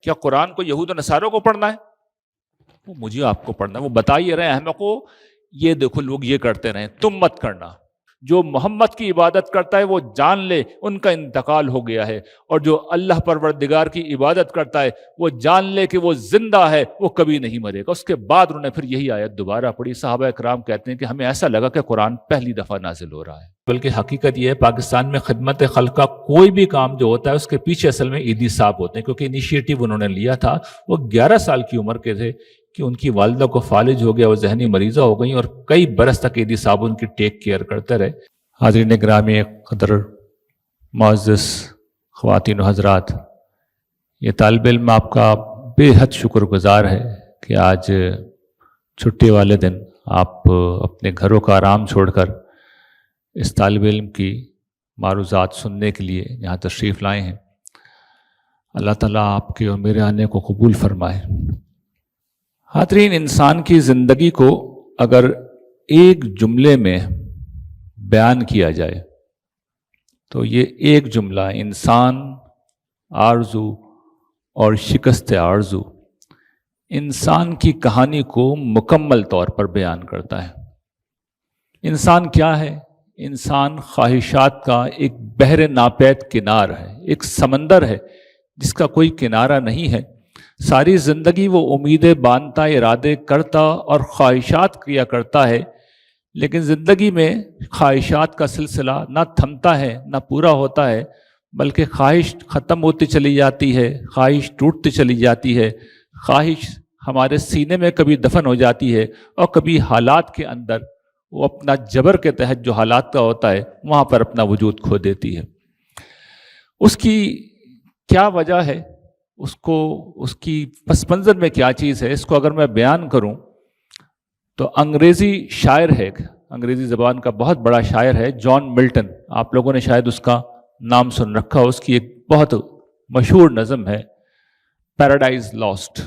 کیا قرآن کو یہود و نصاروں کو پڑھنا ہے؟ وہ مجھے آپ کو پڑھنا ہے. وہ بتا ہی رہے ہیں ہمیں کو، یہ دیکھو لوگ یہ کرتے رہے، تم مت کرنا. جو محمد کی عبادت کرتا ہے وہ جان لے ان کا انتقال ہو گیا ہے، اور جو اللہ پروردگار کی عبادت کرتا ہے وہ جان لے کہ وہ زندہ ہے، وہ کبھی نہیں مرے گا. اس کے بعد انہوں نے پھر یہی آیت دوبارہ پڑھی. صحابہ اکرام کہتے ہیں کہ ہمیں ایسا لگا کہ قرآن پہلی دفعہ نازل ہو رہا ہے. بلکہ حقیقت یہ ہے پاکستان میں خدمت خلق کا کوئی بھی کام جو ہوتا ہے اس کے پیچھے اصل میں عیدی صاحب ہوتے ہیں، کیونکہ انیشیٹو انہوں نے لیا تھا. وہ 11 سال کی عمر کے تھے کہ ان کی والدہ کو فالج ہو گیا، وہ ذہنی مریضہ ہو گئیں، اور کئی برس تک عیدی صاحب ان کی ٹیک کیئر کرتے رہے. حاضرین گرامی قدر معزز خواتین و حضرات، یہ طالب علم آپ کا بے حد شکر گزار ہے کہ آج چھٹی والے دن آپ اپنے گھروں کا آرام چھوڑ کر اس طالب علم کی معروضات سننے کے لیے یہاں تشریف لائے ہیں. اللہ تعالیٰ آپ کے اور میرے آنے کو قبول فرمائے. حاضرین، انسان کی زندگی کو اگر ایک جملے میں بیان کیا جائے تو یہ ایک جملہ انسان، آرزو اور شکست آرزو انسان کی کہانی کو مکمل طور پر بیان کرتا ہے. انسان کیا ہے؟ انسان خواہشات کا ایک بحر ناپید کنار ہے، ایک سمندر ہے جس کا کوئی کنارہ نہیں ہے. ساری زندگی وہ امیدیں باندھتا، ارادے کرتا اور خواہشات کیا کرتا ہے، لیکن زندگی میں خواہشات کا سلسلہ نہ تھمتا ہے نہ پورا ہوتا ہے، بلکہ خواہش ختم ہوتی چلی جاتی ہے، خواہش ٹوٹتی چلی جاتی ہے، خواہش ہمارے سینے میں کبھی دفن ہو جاتی ہے، اور کبھی حالات کے اندر وہ اپنا جبر کے تحت جو حالات کا ہوتا ہے وہاں پر اپنا وجود کھو دیتی ہے. اس کی کیا وجہ ہے؟ اس کی پس منظر میں کیا چیز ہے؟ اس کو اگر میں بیان کروں تو انگریزی شاعر ہے، انگریزی زبان کا بہت بڑا شاعر ہے جان ملٹن. آپ لوگوں نے شاید اس کا نام سن رکھا. اس کی ایک بہت مشہور نظم ہے پیراڈائز لاسٹ،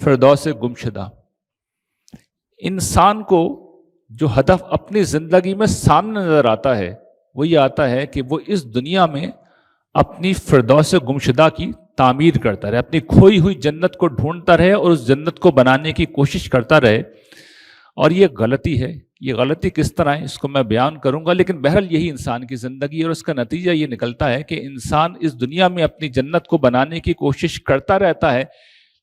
فردوس گمشدہ. انسان کو جو ہدف اپنی زندگی میں سامنے نظر آتا ہے وہ یہ آتا ہے کہ وہ اس دنیا میں اپنی فردوس گمشدہ کی تعمیر کرتا رہے، اپنی کھوئی ہوئی جنت کو ڈھونڈتا رہے اور اس جنت کو بنانے کی کوشش کرتا رہے. اور یہ غلطی ہے. یہ غلطی کس طرح ہے اس کو میں بیان کروں گا، لیکن بہرحال یہی انسان کی زندگی ہے، اور اس کا نتیجہ یہ نکلتا ہے کہ انسان اس دنیا میں اپنی جنت کو بنانے کی کوشش کرتا رہتا ہے،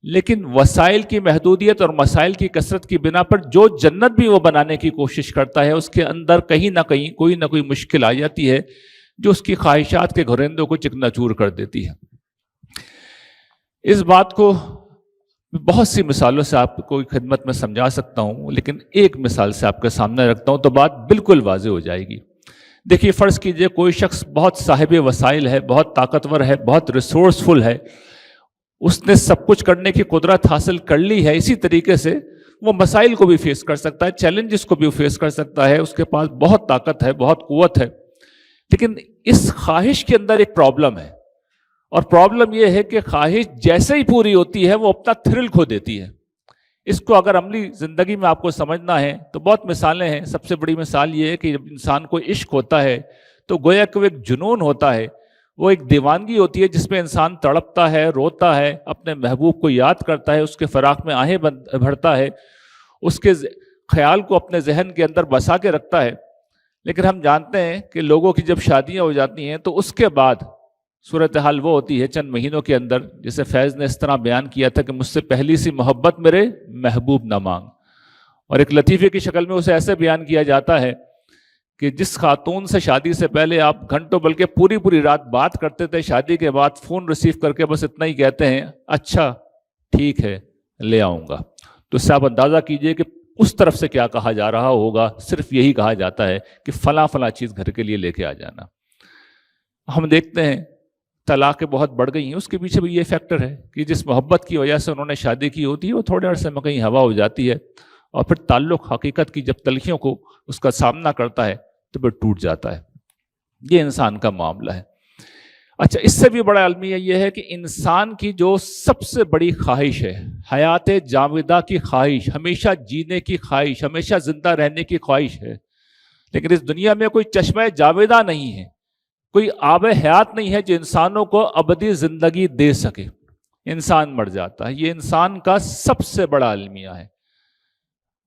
لیکن وسائل کی محدودیت اور مسائل کی کثرت کی بنا پر جو جنت بھی وہ بنانے کی کوشش کرتا ہے اس کے اندر کہیں نہ کہیں کوئی نہ کوئی مشکل آ جاتی ہے جو اس کی خواہشات کے گھریندوں کو چکنا چور کر دیتی ہے. اس بات کو بہت سی مثالوں سے آپ کو خدمت میں سمجھا سکتا ہوں، لیکن ایک مثال سے آپ کے سامنے رکھتا ہوں تو بات بالکل واضح ہو جائے گی. دیکھیے، فرض کیجئے کوئی شخص بہت صاحب وسائل ہے، بہت طاقتور ہے، بہت ریسورسفل ہے، اس نے سب کچھ کرنے کی قدرت حاصل کر لی ہے. اسی طریقے سے وہ مسائل کو بھی فیس کر سکتا ہے، چیلنجز کو بھی فیس کر سکتا ہے، اس کے پاس بہت طاقت ہے، بہت قوت ہے. لیکن اس خواہش کے اندر ایک پرابلم ہے، اور پرابلم یہ ہے کہ خواہش جیسے ہی پوری ہوتی ہے وہ اپنا تھرل کھو دیتی ہے. اس کو اگر عملی زندگی میں آپ کو سمجھنا ہے تو بہت مثالیں ہیں. سب سے بڑی مثال یہ ہے کہ جب انسان کو عشق ہوتا ہے تو گویا کہ وہ ایک جنون ہوتا ہے، وہ ایک دیوانگی ہوتی ہے جس میں انسان تڑپتا ہے، روتا ہے، اپنے محبوب کو یاد کرتا ہے، اس کے فراق میں آہیں بھرتا ہے، اس کے خیال کو اپنے ذہن کے اندر بسا کے رکھتا ہے. لیکن ہم جانتے ہیں کہ لوگوں کی جب شادیاں ہو جاتی ہیں تو اس کے بعد صورتحال وہ ہوتی ہے چند مہینوں کے اندر، جسے فیض نے اس طرح بیان کیا تھا کہ مجھ سے پہلی سی محبت میرے محبوب نہ مانگ. اور ایک لطیفے کی شکل میں اسے ایسے بیان کیا جاتا ہے کہ جس خاتون سے شادی سے پہلے آپ گھنٹوں بلکہ پوری پوری رات بات کرتے تھے، شادی کے بعد فون ریسیو کر کے بس اتنا ہی کہتے ہیں اچھا ٹھیک ہے لے آؤں گا. تو اس سے آپ اندازہ کیجئے کہ اس طرف سے کیا کہا جا رہا ہوگا. صرف یہی کہا جاتا ہے کہ فلاں فلاں چیز گھر کے لیے لے کے آ جانا. ہم دیکھتے ہیں طلاقیں بہت بڑھ گئی ہیں. اس کے پیچھے بھی یہ فیکٹر ہے کہ جس محبت کی وجہ سے انہوں نے شادی کی ہوتی ہے وہ تھوڑے عرصے میں کہیں ہوا ہو جاتی ہے، اور پھر تعلق حقیقت کی جب تلخیوں کو اس کا سامنا کرتا ہے تو پھر ٹوٹ جاتا ہے. یہ انسان کا معاملہ ہے. اچھا، اس سے بھی بڑا المیہ یہ ہے کہ انسان کی جو سب سے بڑی خواہش ہے، حیات جاودہ کی خواہش، ہمیشہ جینے کی خواہش، ہمیشہ زندہ رہنے کی خواہش ہے. لیکن اس دنیا میں کوئی چشمہ جاودہ نہیں ہے، کوئی آب حیات نہیں ہے جو انسانوں کو ابدی زندگی دے سکے. انسان مر جاتا ہے. یہ انسان کا سب سے بڑا المیہ ہے.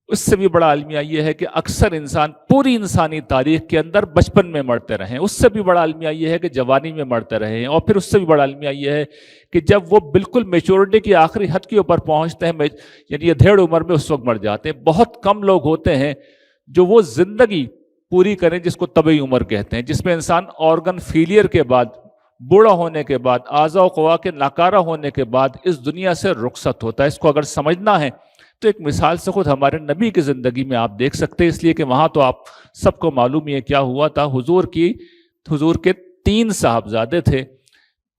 اس سے بھی بڑا المیہ یہ ہے کہ اکثر انسان پوری انسانی تاریخ کے اندر بچپن میں مرتے رہے ہیں. اس سے بھی بڑا المیہ یہ ہے کہ جوانی میں مرتے رہے ہیں. اور پھر اس سے بھی بڑا المیہ یہ ہے کہ جب وہ بالکل میچورٹی کی آخری حد کے اوپر پہنچتے ہیں, یعنی یہ ادھیڑ عمر میں, اس وقت مر جاتے ہیں. بہت کم لوگ ہوتے ہیں جو وہ زندگی پوری کریں جس کو طبعی عمر کہتے ہیں, جس میں انسان آرگن فیلئر کے بعد, بوڑھا ہونے کے بعد, اعضاء و قوا کے ناکارہ ہونے کے بعد اس دنیا سے رخصت ہوتا ہے. اس کو اگر سمجھنا ہے تو ایک مثال سے خود ہمارے نبی کی زندگی میں آپ دیکھ سکتے ہیں, اس لیے کہ وہاں تو آپ سب کو معلوم ہے کیا ہوا تھا. حضور کے 3 صاحبزادے تھے,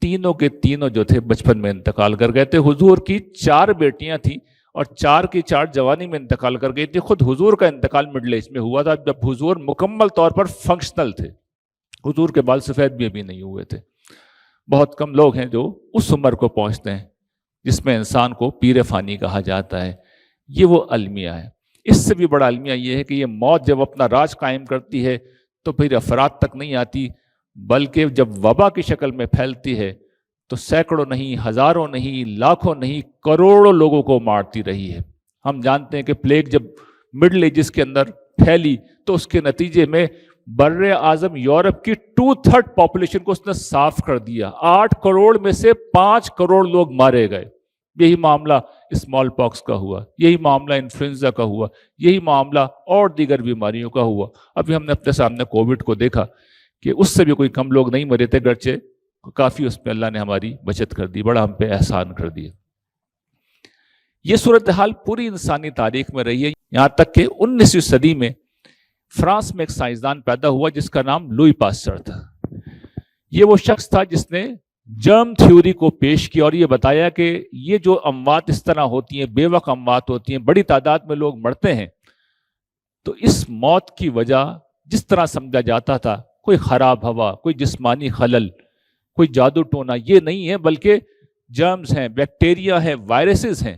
تینوں کے تینوں جو تھے بچپن میں انتقال کر گئے تھے. حضور کی 4 بیٹیاں تھیں اور 4 کی 4 جوانی میں انتقال کر گئی تھی. خود حضور کا انتقال مڈل ایج میں ہوا تھا, جب حضور مکمل طور پر فنکشنل تھے. حضور کے بال سفید بھی ابھی نہیں ہوئے تھے. بہت کم لوگ ہیں جو اس عمر کو پہنچتے ہیں جس میں انسان کو پیر فانی کہا جاتا ہے. یہ وہ المیہ ہے. اس سے بھی بڑا المیہ یہ ہے کہ یہ موت جب اپنا راج قائم کرتی ہے تو پھر افراد تک نہیں آتی, بلکہ جب وبا کی شکل میں پھیلتی ہے تو سینکڑوں نہیں, ہزاروں نہیں, لاکھوں نہیں, کروڑوں لوگوں کو مارتی رہی ہے. ہم جانتے ہیں کہ پلیگ جب مڈل ایجز کے اندر پھیلی تو اس کے نتیجے میں بر اعظم یورپ کی 2/3 پاپولیشن کو اس نے صاف کر دیا. 8 کروڑ میں سے 5 کروڑ لوگ مارے گئے. یہی معاملہ اسمال پاکس کا ہوا, یہی معاملہ انفلوئنزا کا ہوا, یہی معاملہ اور دیگر بیماریوں کا ہوا. ابھی ہم نے اپنے سامنے کووڈ کو دیکھا کہ اس سے بھی کوئی کم لوگ نہیں مرے تھے, گرچہ کافی اس پہ اللہ نے ہماری بچت کر دی, بڑا ہم پہ احسان کر دیا. یہ صورتحال پوری انسانی تاریخ میں رہی ہے, یہاں تک کہ 19ویں صدی میں فرانس میں ایک سائنسدان پیدا ہوا جس کا نام لوئی پاسچر تھا. یہ وہ شخص تھا جس نے جرم تھیوری کو پیش کیا اور یہ بتایا کہ یہ جو اموات اس طرح ہوتی ہیں, بے وقت اموات ہوتی ہیں, بڑی تعداد میں لوگ مرتے ہیں, تو اس موت کی وجہ جس طرح سمجھا جاتا تھا, کوئی خراب ہوا, کوئی جسمانی خلل, کوئی جادو ٹونا, یہ نہیں ہے, بلکہ جرمز ہیں, بیکٹیریا ہیں, وائرسز ہیں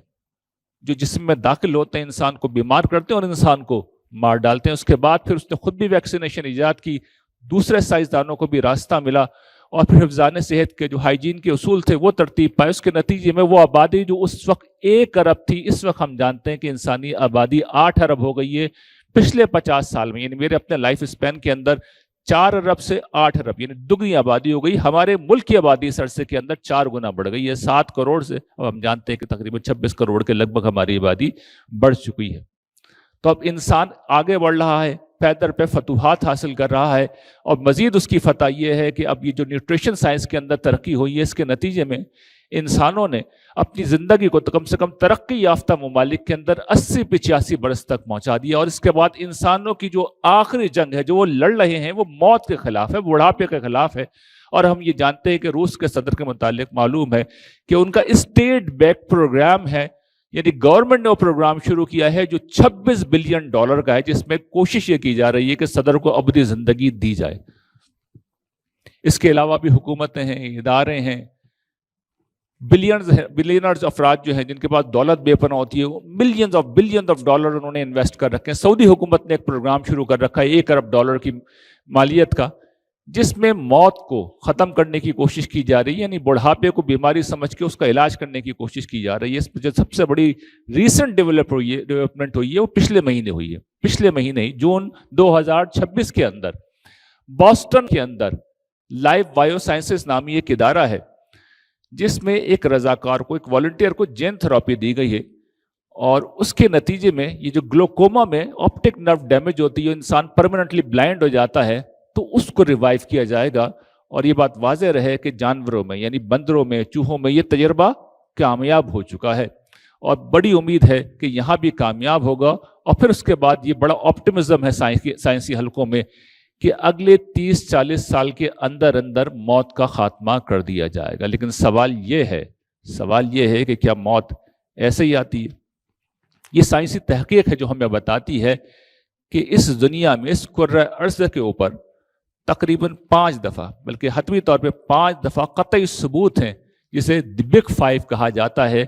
جو جسم میں داخل ہوتے ہیں, انسان کو بیمار کرتے ہیں اور انسان کو مار ڈالتے ہیں. اس کے بعد پھر اس نے خود بھی ویکسینیشن ایجاد کی, دوسرے سائنسدانوں کو بھی راستہ ملا, اور پھر حفظان صحت کے جو ہائیجین کے اصول تھے وہ ترتیب پائے. اس کے نتیجے میں وہ آبادی جو اس وقت 1 ارب تھی, اس وقت ہم جانتے ہیں کہ انسانی آبادی 8 ارب ہو گئی ہے پچھلے 50 سال میں. یعنی میرے اپنے لائف اسپین کے اندر 4 ارب سے 8 ارب یعنی دگنی آبادی ہو گئی. ہمارے ملک کی آبادی اس عرصے کے اندر 4 گنا بڑھ گئی ہے, 7 کروڑ سے اب ہم جانتے ہیں کہ تقریباً 26 کروڑ کے لگ بھگ ہماری آبادی بڑھ چکی ہے. تو اب انسان آگے بڑھ رہا ہے, پیدر پہ فتوحات حاصل کر رہا ہے, اور مزید اس کی فتح یہ ہے کہ اب یہ جو نیوٹریشن سائنس کے اندر ترقی ہوئی ہے, اس کے نتیجے میں انسانوں نے اپنی زندگی کو کم سے کم ترقی یافتہ ممالک کے اندر 80-85 برس تک پہنچا دیا. اور اس کے بعد انسانوں کی جو آخری جنگ ہے جو وہ لڑ رہے ہیں وہ موت کے خلاف ہے, بڑھاپے کے خلاف ہے. اور ہم یہ جانتے ہیں کہ روس کے صدر کے متعلق معلوم ہے کہ ان کا اسٹیٹ بیک پروگرام ہے, یعنی گورنمنٹ نے وہ پروگرام شروع کیا ہے جو $26 بلین کا ہے, جس میں کوشش یہ کی جا رہی ہے کہ صدر کو ابدی زندگی دی جائے. اس کے علاوہ بھی حکومتیں ہیں, ادارے ہیں, بلینرز افراد جو ہیں جن کے پاس دولت بے پناہ ہوتی ہے, millions of billion of dollar انہوں نے انویسٹ کر رکھے ہیں. سعودی حکومت نے ایک پروگرام شروع کر رکھا ہے $1 ارب کی مالیت کا, جس میں موت کو ختم کرنے کی کوشش کی جا رہی ہے, یعنی بڑھاپے کو بیماری سمجھ کے اس کا علاج کرنے کی کوشش کی جا رہی ہے. اس میں جو سب سے بڑی ریسنٹ ڈیولپمنٹ ہوئی ہے وہ پچھلے مہینے ہوئی ہے. پچھلے مہینے جون 2026 کے اندر بوسٹن کے اندر لائف بائیو سائنسز نامی ایک ادارہ ہے جس میں ایک رضاکار کو, ایک والنٹیئر کو جین تھراپی دی گئی ہے, اور اس کے نتیجے میں یہ جو گلوکوما میں آپٹک نرو ڈیمیج ہوتی ہے, انسان پرماننٹلی بلائنڈ ہو جاتا ہے, تو اس کو ریوائیو کیا جائے گا. اور یہ بات واضح رہے کہ جانوروں میں یعنی بندروں میں, چوہوں میں یہ تجربہ کامیاب ہو چکا ہے, اور بڑی امید ہے کہ یہاں بھی کامیاب ہوگا. اور پھر اس کے بعد یہ بڑا آپٹمزم ہے سائنسی حلقوں میں کہ اگلے 30-40 سال کے اندر اندر موت کا خاتمہ کر دیا جائے گا. لیکن سوال یہ ہے کہ کیا موت ایسے ہی آتی ہے؟ یہ سائنسی تحقیق ہے جو ہمیں بتاتی ہے کہ اس دنیا میں, اس کرۂ ارض کے اوپر تقریباً 5 دفعہ, بلکہ حتمی طور پہ 5 دفعہ قطعی ثبوت ہیں, جسے دی بگ 5 کہا جاتا ہے,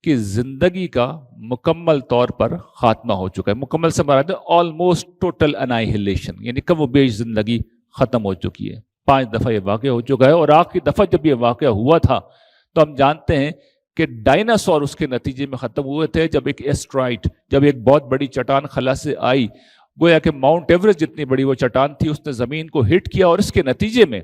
کہ زندگی کا مکمل طور پر خاتمہ ہو چکا ہے. مکمل سے مراد ہے آلموسٹ ٹوٹل انائہیلیشن, یعنی کم و بیش زندگی ختم ہو چکی ہے. 5 دفعہ یہ واقعہ ہو چکا ہے, اور آخری دفعہ جب یہ واقعہ ہوا تھا تو ہم جانتے ہیں کہ ڈائناسور اس کے نتیجے میں ختم ہوئے تھے جب ایک ایسٹرائٹ، جب ایک بہت بڑی چٹان خلا سے آئی، گویا کہ ماؤنٹ ایوریسٹ جتنی بڑی وہ چٹان تھی، اس نے زمین کو ہٹ کیا اور اس کے نتیجے میں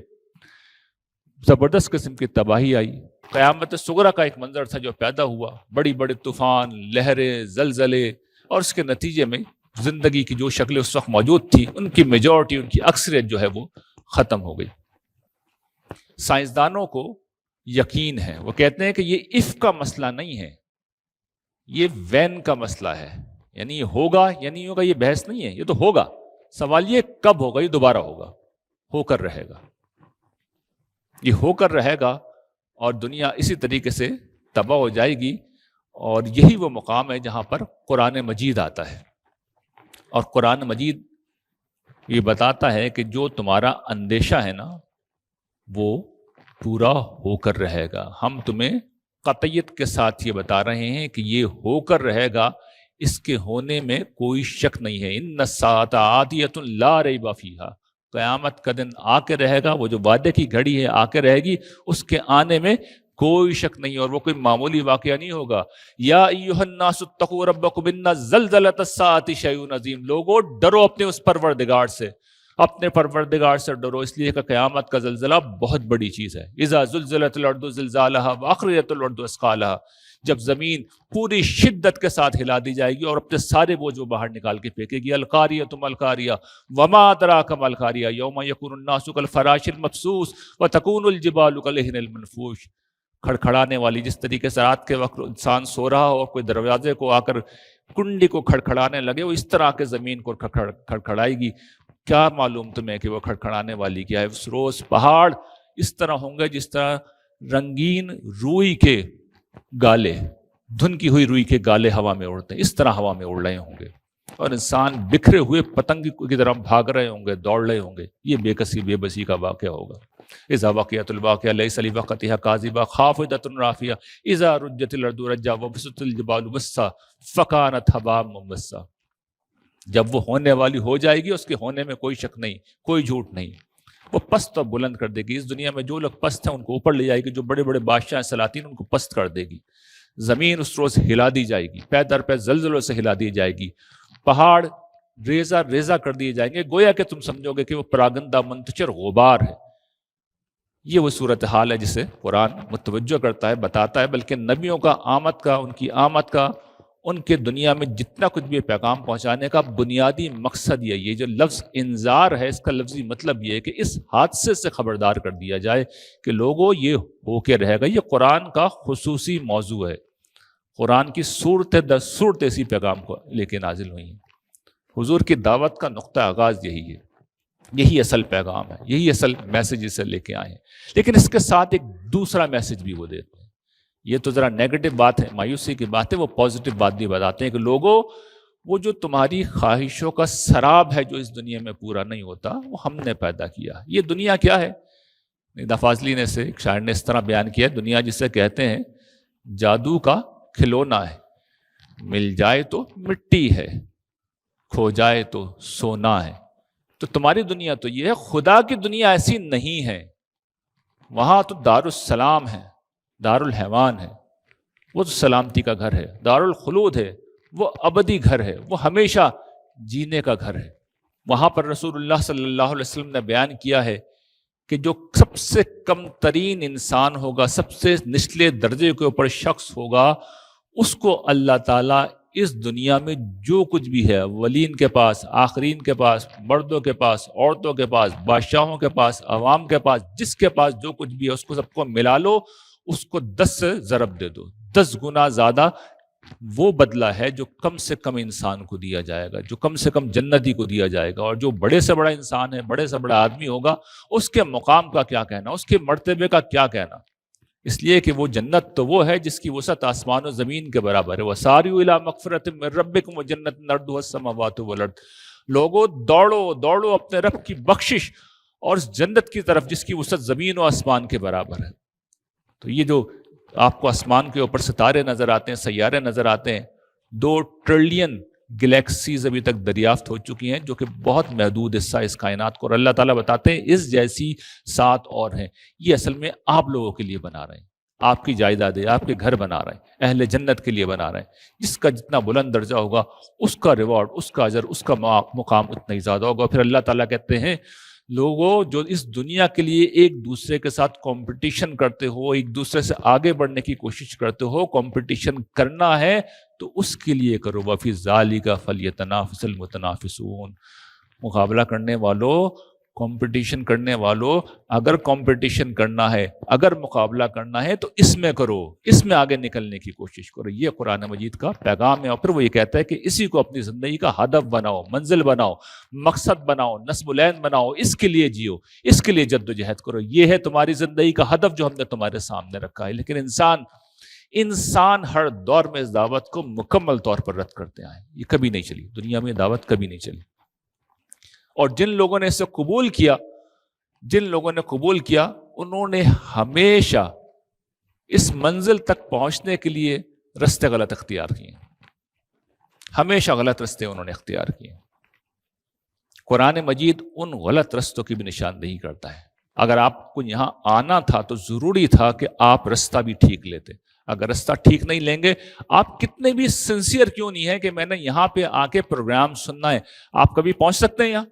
زبردست قسم کی تباہی آئی۔ قیامت صغریٰ کا ایک منظر تھا جو پیدا ہوا، بڑی بڑی طوفان، لہریں، زلزلے، اور اس کے نتیجے میں زندگی کی جو شکلیں اس وقت موجود تھی ان کی میجورٹی، ان کی اکثریت جو ہے وہ ختم ہو گئی۔ سائنسدانوں کو یقین ہے، وہ کہتے ہیں کہ یہ اف کا مسئلہ نہیں ہے، یہ وین کا مسئلہ ہے، یعنی یہ ہوگا یا نہیں ہوگا، یہ بحث نہیں ہے، یہ تو ہوگا، سوال یہ کب ہوگا، یہ دوبارہ ہوگا، ہو کر رہے گا، یہ ہو کر رہے گا، اور دنیا اسی طریقے سے تباہ ہو جائے گی۔ اور یہی وہ مقام ہے جہاں پر قرآن مجید آتا ہے، اور قرآن مجید یہ بتاتا ہے کہ جو تمہارا اندیشہ ہے نا وہ پورا ہو کر رہے گا۔ ہم تمہیں قطعیت کے ساتھ یہ بتا رہے ہیں کہ یہ ہو کر رہے گا، اس کے ہونے میں کوئی شک نہیں ہے۔ ان الساعۃ آتیۃ لا ریب فیہا، قیامت کا دن آ کے رہے گا، وہ جو وعدے کی گھڑی ہے آ کے رہے گی، اس کے آنے میں کوئی شک نہیں، اور وہ کوئی معمولی واقعہ نہیں ہوگا۔ یا ایھا الناس اتقوا ربکم ان زلزلۃ الساعۃ شیء عظیم، لوگوں ڈرو اپنے اس پروردگار سے، اپنے پروردگار سے ڈرو، اس لیے کہ قیامت کا زلزلہ بہت بڑی چیز ہے۔ اذا زلزلت الارض زلزالھا واخرجت الارض اثقالھا، جب زمین پوری شدت کے ساتھ ہلا دی جائے گی اور اپنے سارے بوجھ وہ باہر نکال کے پھینکے گی۔ القاریۃ ما القاریہ وما ادراک ما القاریہ یوم یکون الناس کالفراش المبثوث وتکون الجبال کالعہن المنفوش، کھڑکھڑانے والی، جس طریقے سے رات کے وقت انسان سو رہا ہو اور کوئی دروازے کو آ کر کنڈی کو کھڑکھڑانے لگے، وہ اس طرح کے زمین کو کھڑکھڑائے گی۔ کیا معلوم تمہیں کہ وہ کھڑکھڑانے والی کیا ہے؟ اس روز پہاڑ اس طرح ہوں گے جس طرح رنگین روئی کے گالے، دھن کی ہوئی روئی کے گالے ہوا میں اڑتے ہیں، اس طرح ہوا میں اڑ رہے ہوں گے، اور انسان بکھرے ہوئے پتنگ کی طرح بھاگ رہے ہوں گے، دوڑ رہے ہوں گے۔ یہ بے کسی بے بسی کا واقعہ ہوگا۔ اذا وقعت الواقعہ لیس لوقعتها کاذبہ خافضۃ رافعہ اذا رجت الارض رجا وبست الجبال بسا فکانت ہباء منبثا، جب وہ ہونے والی ہو جائے گی، اس کے ہونے میں کوئی شک نہیں، کوئی جھوٹ نہیں، وہ پست اور بلند کر دے گی۔ اس دنیا میں جو لوگ پست ہیں ان کو اوپر لے جائے گی، جو بڑے بڑے بادشاہ سلاطین ان کو پست کر دے گی۔ زمین اس روز ہلا دی جائے گی، پے در پے زلزلوں سے ہلا دی جائے گی، پہاڑ ریزہ ریزہ کر دیے جائیں گے، گویا کہ تم سمجھو گے کہ وہ پراگندہ منتشر غبار ہے۔ یہ وہ صورتحال ہے جسے قرآن متوجہ کرتا ہے، بتاتا ہے، بلکہ نبیوں کا آمد کا، ان کی آمد کا، ان کے دنیا میں جتنا کچھ بھی پیغام پہنچانے کا بنیادی مقصد یہ جو لفظ انذار ہے، اس کا لفظی مطلب یہ ہے کہ اس حادثے سے خبردار کر دیا جائے کہ لوگوں یہ ہو کے رہے گا۔ یہ قرآن کا خصوصی موضوع ہے، قرآن کی صورت ایسی پیغام کو لے کے نازل ہوئی ہیں۔ حضور کی دعوت کا نقطہ آغاز یہی ہے، یہی اصل پیغام ہے، یہی اصل میسج اسے لے کے آئے ہیں۔ لیکن اس کے ساتھ ایک دوسرا میسج بھی وہ دیتے ہیں۔ یہ تو ذرا نیگیٹو بات ہے، مایوسی کی بات ہے، وہ پازیٹو بات بھی بتاتے ہیں کہ لوگوں وہ جو تمہاری خواہشوں کا سراب ہے جو اس دنیا میں پورا نہیں ہوتا، وہ ہم نے پیدا کیا۔ یہ دنیا کیا ہے؟ ندا فاضلی نے سے ایک شاعر نے اس طرح بیان کیا، دنیا جسے کہتے ہیں جادو کا کھلونا ہے، مل جائے تو مٹی ہے، کھو جائے تو سونا ہے۔ تو تمہاری دنیا تو یہ ہے، خدا کی دنیا ایسی نہیں ہے، وہاں تو دار السلام ہے، دار الحیوان ہے، وہ تو سلامتی کا گھر ہے، دار الخلود ہے، وہ ابدی گھر ہے، وہ ہمیشہ جینے کا گھر ہے۔ وہاں پر رسول اللہ صلی اللہ علیہ وسلم نے بیان کیا ہے کہ جو سب سے کم ترین انسان ہوگا، سب سے نچلے درجے کے اوپر شخص ہوگا، اس کو اللہ تعالیٰ اس دنیا میں جو کچھ بھی ہے، اولین کے پاس، آخرین کے پاس، مردوں کے پاس، عورتوں کے پاس، بادشاہوں کے پاس، عوام کے پاس، جس کے پاس جو کچھ بھی ہے، اس کو سب کو ملا لو، اس کو 10 سے ضرب دے دو، 10 گنا زیادہ وہ بدلہ ہے جو کم سے کم انسان کو دیا جائے گا، جو کم سے کم جنتی کو دیا جائے گا۔ اور جو بڑے سے بڑا انسان ہے، بڑے سے بڑا آدمی ہوگا، اس کے مقام کا کیا کہنا، اس کے مرتبے کا کیا کہنا، اس لیے کہ وہ جنت تو وہ ہے جس کی وسعت آسمان و زمین کے برابر ہے۔ وَسَارِعُوا إِلَىٰ مَغْفِرَةٍ مِّن رَّبِّكُمْ وَجَنَّةٍ عَرْضُهَا السَّمَاوَاتُ وَالْأَرْضُ، لوگوں دوڑو اپنے رب کی بخشش اور اس جنت کی طرف جس کی وسعت زمین و آسمان کے برابر ہے۔ تو یہ جو آپ کو آسمان کے اوپر ستارے نظر آتے ہیں، سیارے نظر آتے ہیں، 2 ٹریلین گلیکسیز ابھی تک دریافت ہو چکی ہیں، جو کہ بہت محدود حصہ اس کائنات کو، اور اللہ تعالیٰ بتاتے ہیں اس جیسی 7 اور ہیں، یہ اصل میں آپ لوگوں کے لیے بنا رہے ہیں۔ آپ کی جائیدادیں، آپ کے گھر بنا رہے ہیں، اہل جنت کے لیے بنا رہے ہیں۔ جس کا جتنا بلند درجہ ہوگا اس کا ریوارڈ، اس کا اجر، اس کا مقام اتنا ہی زیادہ ہوگا۔ پھر اللہ تعالیٰ کہتے ہیں لوگوں جو اس دنیا کے لیے ایک دوسرے کے ساتھ کمپٹیشن کرتے ہو، ایک دوسرے سے آگے بڑھنے کی کوشش کرتے ہو، کمپٹیشن کرنا ہے تو اس کے لیے کرو، وَفِي ذَلِكَ فَلْيَتَنَافَسِ الْمُتَنَافِسُونَ۔ مقابلہ کرنے والوں، کمپٹیشن کرنے والوں، اگر کمپٹیشن کرنا ہے، اگر مقابلہ کرنا ہے تو اس میں کرو، اس میں آگے نکلنے کی کوشش کرو۔ یہ قرآن مجید کا پیغام ہے۔ اور پھر وہ یہ کہتا ہے کہ اسی کو اپنی زندگی کا ہدف بناؤ، منزل بناؤ، مقصد بناؤ، نصب العین بناؤ، اس کے لیے جیو، اس کے لیے جد و جہد کرو۔ یہ ہے تمہاری زندگی کا ہدف جو ہم نے تمہارے سامنے رکھا ہے۔ لیکن انسان ہر دور میں اس دعوت کو مکمل طور پر رد کرتے آئے۔ یہ کبھی نہیں چلی دنیا میں، دعوت کبھی نہیں چلی۔ اور جن لوگوں نے اسے قبول کیا، انہوں نے ہمیشہ اس منزل تک پہنچنے کے لیے رستے غلط اختیار کیے، ہمیشہ غلط رستے انہوں نے اختیار کیے۔ قرآن مجید ان غلط رستوں کی بھی نشاندہی کرتا ہے۔ اگر آپ کو یہاں آنا تھا تو ضروری تھا کہ آپ رستہ بھی ٹھیک لیتے۔ اگر رستہ ٹھیک نہیں لیں گے، آپ کتنے بھی سنسیئر کیوں نہیں ہے کہ میں نے یہاں پہ آ کے پروگرام سننا ہے، آپ کبھی پہنچ سکتے ہیں یہاں؟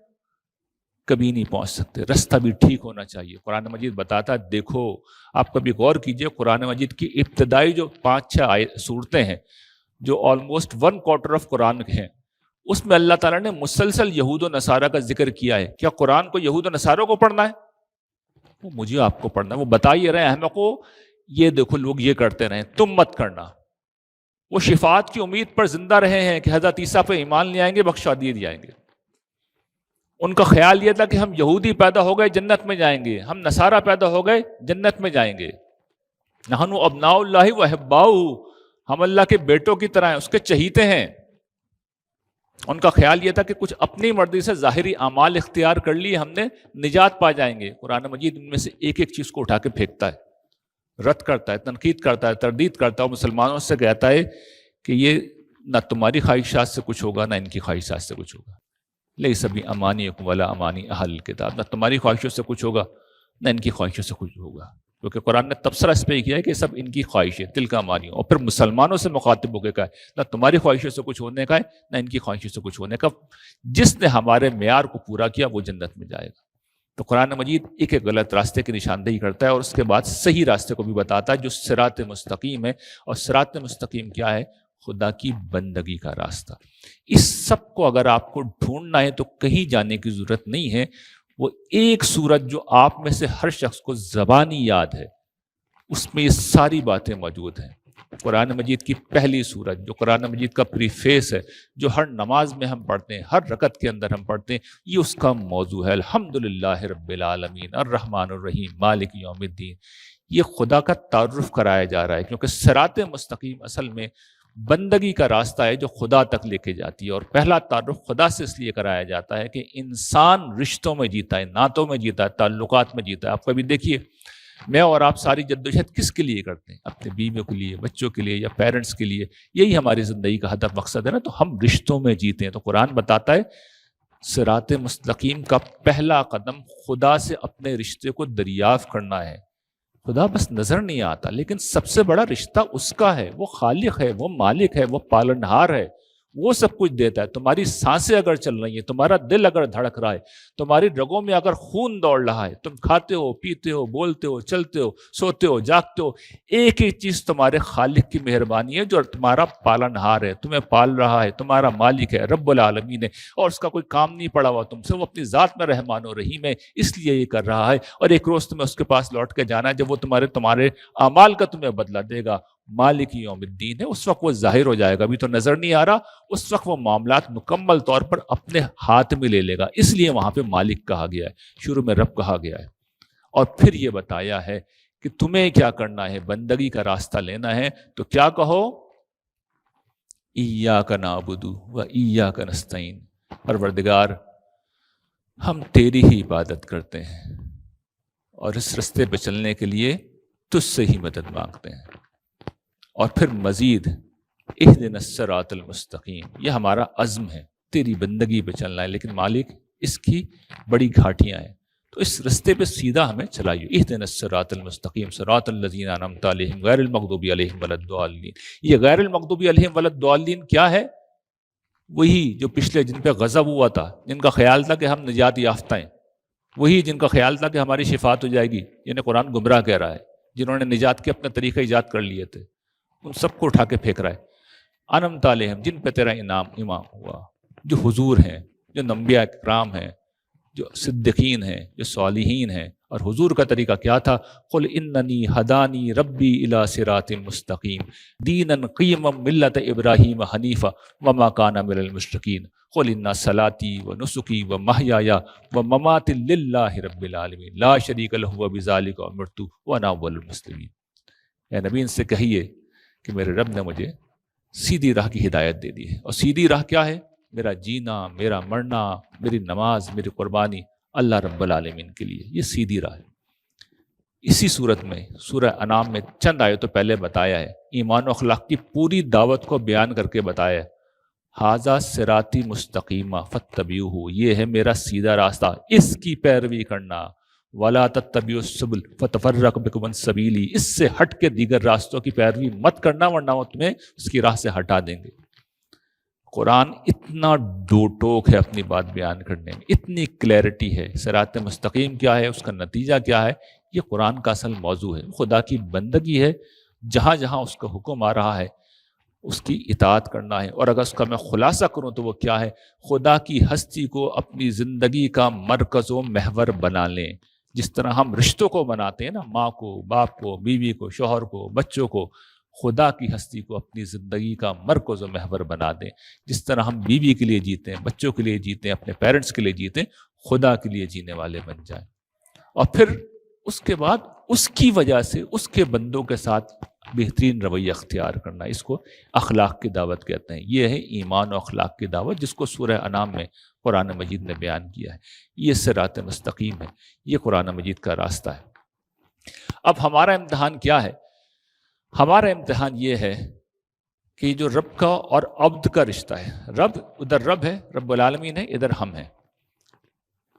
کبھی نہیں پہنچ سکتے۔ رستہ بھی ٹھیک ہونا چاہیے۔ قرآن مجید بتاتا ہے، دیکھو آپ کبھی غور کیجئے، قرآن مجید کی ابتدائی جو 5-6 صورتیں ہیں جو آلموسٹ 1/4 آف قرآن ہیں، اس میں اللہ تعالیٰ نے مسلسل یہود و نصارہ کا ذکر کیا ہے۔ کیا قرآن کو یہود و نصاروں کو پڑھنا ہے؟ وہ مجھے آپ کو پڑھنا ہے۔ وہ بتا ہی رہے ہیں ہمیں کو، یہ دیکھو لوگ یہ کرتے رہے، تم مت کرنا۔ وہ شفاعت کی امید پر زندہ رہے ہیں کہ حضرت عیسیٰ پہ ایمان لے آئیں گے، بخشا دیے جائیں گے۔ ان کا خیال یہ تھا کہ ہم یہودی پیدا ہو گئے جنت میں جائیں گے، ہم نصارہ پیدا ہو گئے جنت میں جائیں گے۔ نحن ابناء اللہ و احباؤہ، ہم اللہ کے بیٹوں کی طرح ہیں، اس کے چہیتے ہیں۔ ان کا خیال یہ تھا کہ کچھ اپنی مرضی سے ظاہری اعمال اختیار کر لیے ہم نے نجات پا جائیں گے۔ قرآن مجید ان میں سے ایک ایک چیز کو اٹھا کے پھینکتا ہے، رد کرتا ہے، تنقید کرتا ہے، تردید کرتا ہے، مسلمانوں سے کہتا ہے کہ یہ نہ تمہاری خواہشات سے کچھ ہوگا، نہ ان کی خواہشات سے کچھ ہوگا۔ لیس بامانیکم ولا امانی اہل الکتاب، نہ تمہاری خواہشوں سے کچھ ہوگا، نہ ان کی خواہشوں سے کچھ ہوگا۔ کیونکہ قرآن نے تبصرہ اس پہ کیا ہے کہ سب ان کی خواہشیں، تلک امانی، اور پھر مسلمانوں سے مخاطب ہو کے کہا ہے نہ تمہاری خواہشوں سے کچھ ہونے کا ہے، نہ ان کی خواہشوں سے کچھ ہونے کا۔ جس نے ہمارے معیار کو پورا کیا وہ جنت میں جائے گا۔ تو قرآن مجید ایک ایک غلط راستے کی نشاندہی کرتا ہے اور اس کے بعد صحیح راستے کو بھی بتاتا ہے جو صراط مستقیم ہے۔ اور صراط مستقیم کیا ہے؟ خدا کی بندگی کا راستہ۔ اس سب کو اگر آپ کو ڈھونڈنا ہے تو کہیں جانے کی ضرورت نہیں ہے۔ وہ ایک سورت جو آپ میں سے ہر شخص کو زبانی یاد ہے، اس میں یہ ساری باتیں موجود ہیں۔ قرآن مجید کی پہلی سورت جو قرآن مجید کا پریفیس ہے، جو ہر نماز میں ہم پڑھتے ہیں، ہر رکعت کے اندر ہم پڑھتے ہیں، یہ اس کا موضوع ہے۔ الحمدللہ رب العالمین الرحمن الرحیم مالک یوم الدین۔ یہ خدا کا تعارف کرایا جا رہا ہے، کیونکہ صراط مستقیم اصل میں بندگی کا راستہ ہے جو خدا تک لے کے جاتی ہے۔ اور پہلا تعارف خدا سے اس لیے کرایا جاتا ہے کہ انسان رشتوں میں جیتا ہے، نعتوں میں جیتا ہے، تعلقات میں جیتا ہے۔ آپ کبھی دیکھیے، میں اور آپ ساری جدوجہد کس کے لیے کرتے ہیں؟ اپنے بیویوں کے لیے، بچوں کے لیے، یا پیرنٹس کے لیے۔ یہی ہماری زندگی کا ہدف مقصد ہے نا، تو ہم رشتوں میں جیتے ہیں۔ تو قرآن بتاتا ہے صراط مستقیم کا پہلا قدم خدا سے اپنے رشتے کو دریافت کرنا ہے۔ خدا بس نظر نہیں آتا، لیکن سب سے بڑا رشتہ اس کا ہے۔ وہ خالق ہے، وہ مالک ہے، وہ پالنہار ہے، وہ سب کچھ دیتا ہے۔ تمہاری سانسیں اگر چل رہی ہیں، تمہارا دل اگر دھڑک رہا ہے، تمہاری رگوں میں اگر خون دوڑ رہا ہے، تم کھاتے ہو، پیتے ہو، بولتے ہو، چلتے ہو، سوتے ہو، جاگتے ہو، ایک ایک چیز تمہارے خالق کی مہربانی ہے جو تمہارا پالنہار ہے، تمہیں پال رہا ہے، تمہارا مالک ہے، رب العالمین ہے، اور اس کا کوئی کام نہیں پڑا ہوا تم سے۔ وہ اپنی ذات میں رحمان و رحیم ہے، اس لیے یہ کر رہا ہے۔ اور ایک روز تمہیں اس کے پاس لوٹ کے جانا ہے جب وہ تمہارے اعمال کا تمہیں بدلہ دے گا۔ مالک یوم الدین ہے، اس وقت وہ ظاہر ہو جائے گا، ابھی تو نظر نہیں آ رہا، اس وقت وہ معاملات مکمل طور پر اپنے ہاتھ میں لے لے گا۔ اس لیے وہاں پہ مالک کہا گیا ہے، شروع میں رب کہا گیا ہے۔ اور پھر یہ بتایا ہے کہ تمہیں کیا کرنا ہے، بندگی کا راستہ لینا ہے تو کیا کہو؟ ایاک نعبد و ایاک نستعین، پروردگار ہم تیری ہی عبادت کرتے ہیں اور اس راستے پہ چلنے کے لیے تجھ سے ہی مدد مانگتے ہیں۔ اور پھر مزید اہدنا الصراط المستقیم، یہ ہمارا عزم ہے، تیری بندگی پہ چلنا ہے، لیکن مالک اس کی بڑی گھاٹیاں ہیں۔ تو اس رستے پہ سیدھا ہمیں چلائیے. اہدنا الصراط المستقیم صراط الذین انعمت علیہم غیر المغضوب علیہم ولا الضالین. یہ غیر المغضوب علیہم ولا الضالین کیا ہے؟ وہی جو پچھلے جن پہ غضب ہوا تھا، جن کا خیال تھا کہ ہم نجات یافتہ ہیں، وہی جن کا خیال تھا کہ ہماری شفاعت ہو جائے گی. یعنی قرآن گمراہ کہہ رہا ہے، جنہوں نے نجات کے اپنے طریقے ایجاد کر لیے تھے ان سب کو اٹھا کے پھینک رہا ہے. انعمت علیہم، جن پہ تیرا انعام ہوا، جو حضور ہیں، جو انبیاء اکرام ہیں، جو صدیقین ہیں، جو صالحین ہیں. اور حضور کا طریقہ کیا تھا؟ قل اننی ہدانی ربی الی صراط مستقیم دینا قیما ملت ابراہیم حنیفا وما کان من المشرکین قل ان صلاتی و نسکی و محیای و مماتی للہ رب العالمین لا شریک لہ وبذالک امرت وانا اول المسلمین. اے نبی ان سے کہیے کہ میرے رب نے مجھے سیدھی راہ کی ہدایت دے دی ہے. اور سیدھی راہ کیا ہے؟ میرا جینا، میرا مرنا، میری نماز، میری قربانی اللہ رب العالمین کے لیے. یہ سیدھی راہ ہے. اسی صورت میں سورہ انعام میں چند آیتوں پہلے بتایا ہے، ایمان و اخلاق کی پوری دعوت کو بیان کر کے بتایا ہے. ھذا صراطی مستقیمہ فاتبعوہ، یہ ہے میرا سیدھا راستہ، اس کی پیروی کرنا. ولا تتبعوا السبل فتفرق بکم عن سبیلی، اس سے ہٹ کے دیگر راستوں کی پیروی مت کرنا ورنہ وہ تمہیں اس کی راہ سے ہٹا دیں گے. قرآن اتنا دو ٹوک ہے اپنی بات بیان کرنے میں، اتنی کلیئرٹی ہے. صراط مستقیم کیا ہے، اس کا نتیجہ کیا ہے، یہ قرآن کا اصل موضوع ہے. خدا کی بندگی ہے، جہاں جہاں اس کا حکم آ رہا ہے اس کی اطاعت کرنا ہے. اور اگر اس کا میں خلاصہ کروں تو وہ کیا ہے؟ خدا کی ہستی کو اپنی زندگی کا مرکز و محور بنا لیں. جس طرح ہم رشتوں کو بناتے ہیں نا، ماں کو، باپ کو، بیوی کو، شوہر کو، بچوں کو، خدا کی ہستی کو اپنی زندگی کا مرکز و محور بنا دیں. جس طرح ہم بیوی کے لیے جیتے ہیں، بچوں کے لیے جیتے ہیں، اپنے پیرنٹس کے لیے جیتے ہیں، خدا کے لیے جینے والے بن جائیں. اور پھر اس کے بعد اس کی وجہ سے اس کے بندوں کے ساتھ بہترین رویہ اختیار کرنا. اس کو اخلاق کی دعوت کہتے ہیں. یہ ہے ایمان و اخلاق کی دعوت، جس کو سورہ انعام میں قرآن مجید نے بیان کیا ہے. یہ صراط مستقیم ہے، یہ قرآن مجید کا راستہ ہے. اب ہمارا امتحان کیا ہے؟ ہمارا امتحان یہ ہے کہ جو رب کا اور عبد کا رشتہ ہے، رب ادھر رب ہے، رب العالمین ہے، ادھر ہم ہیں.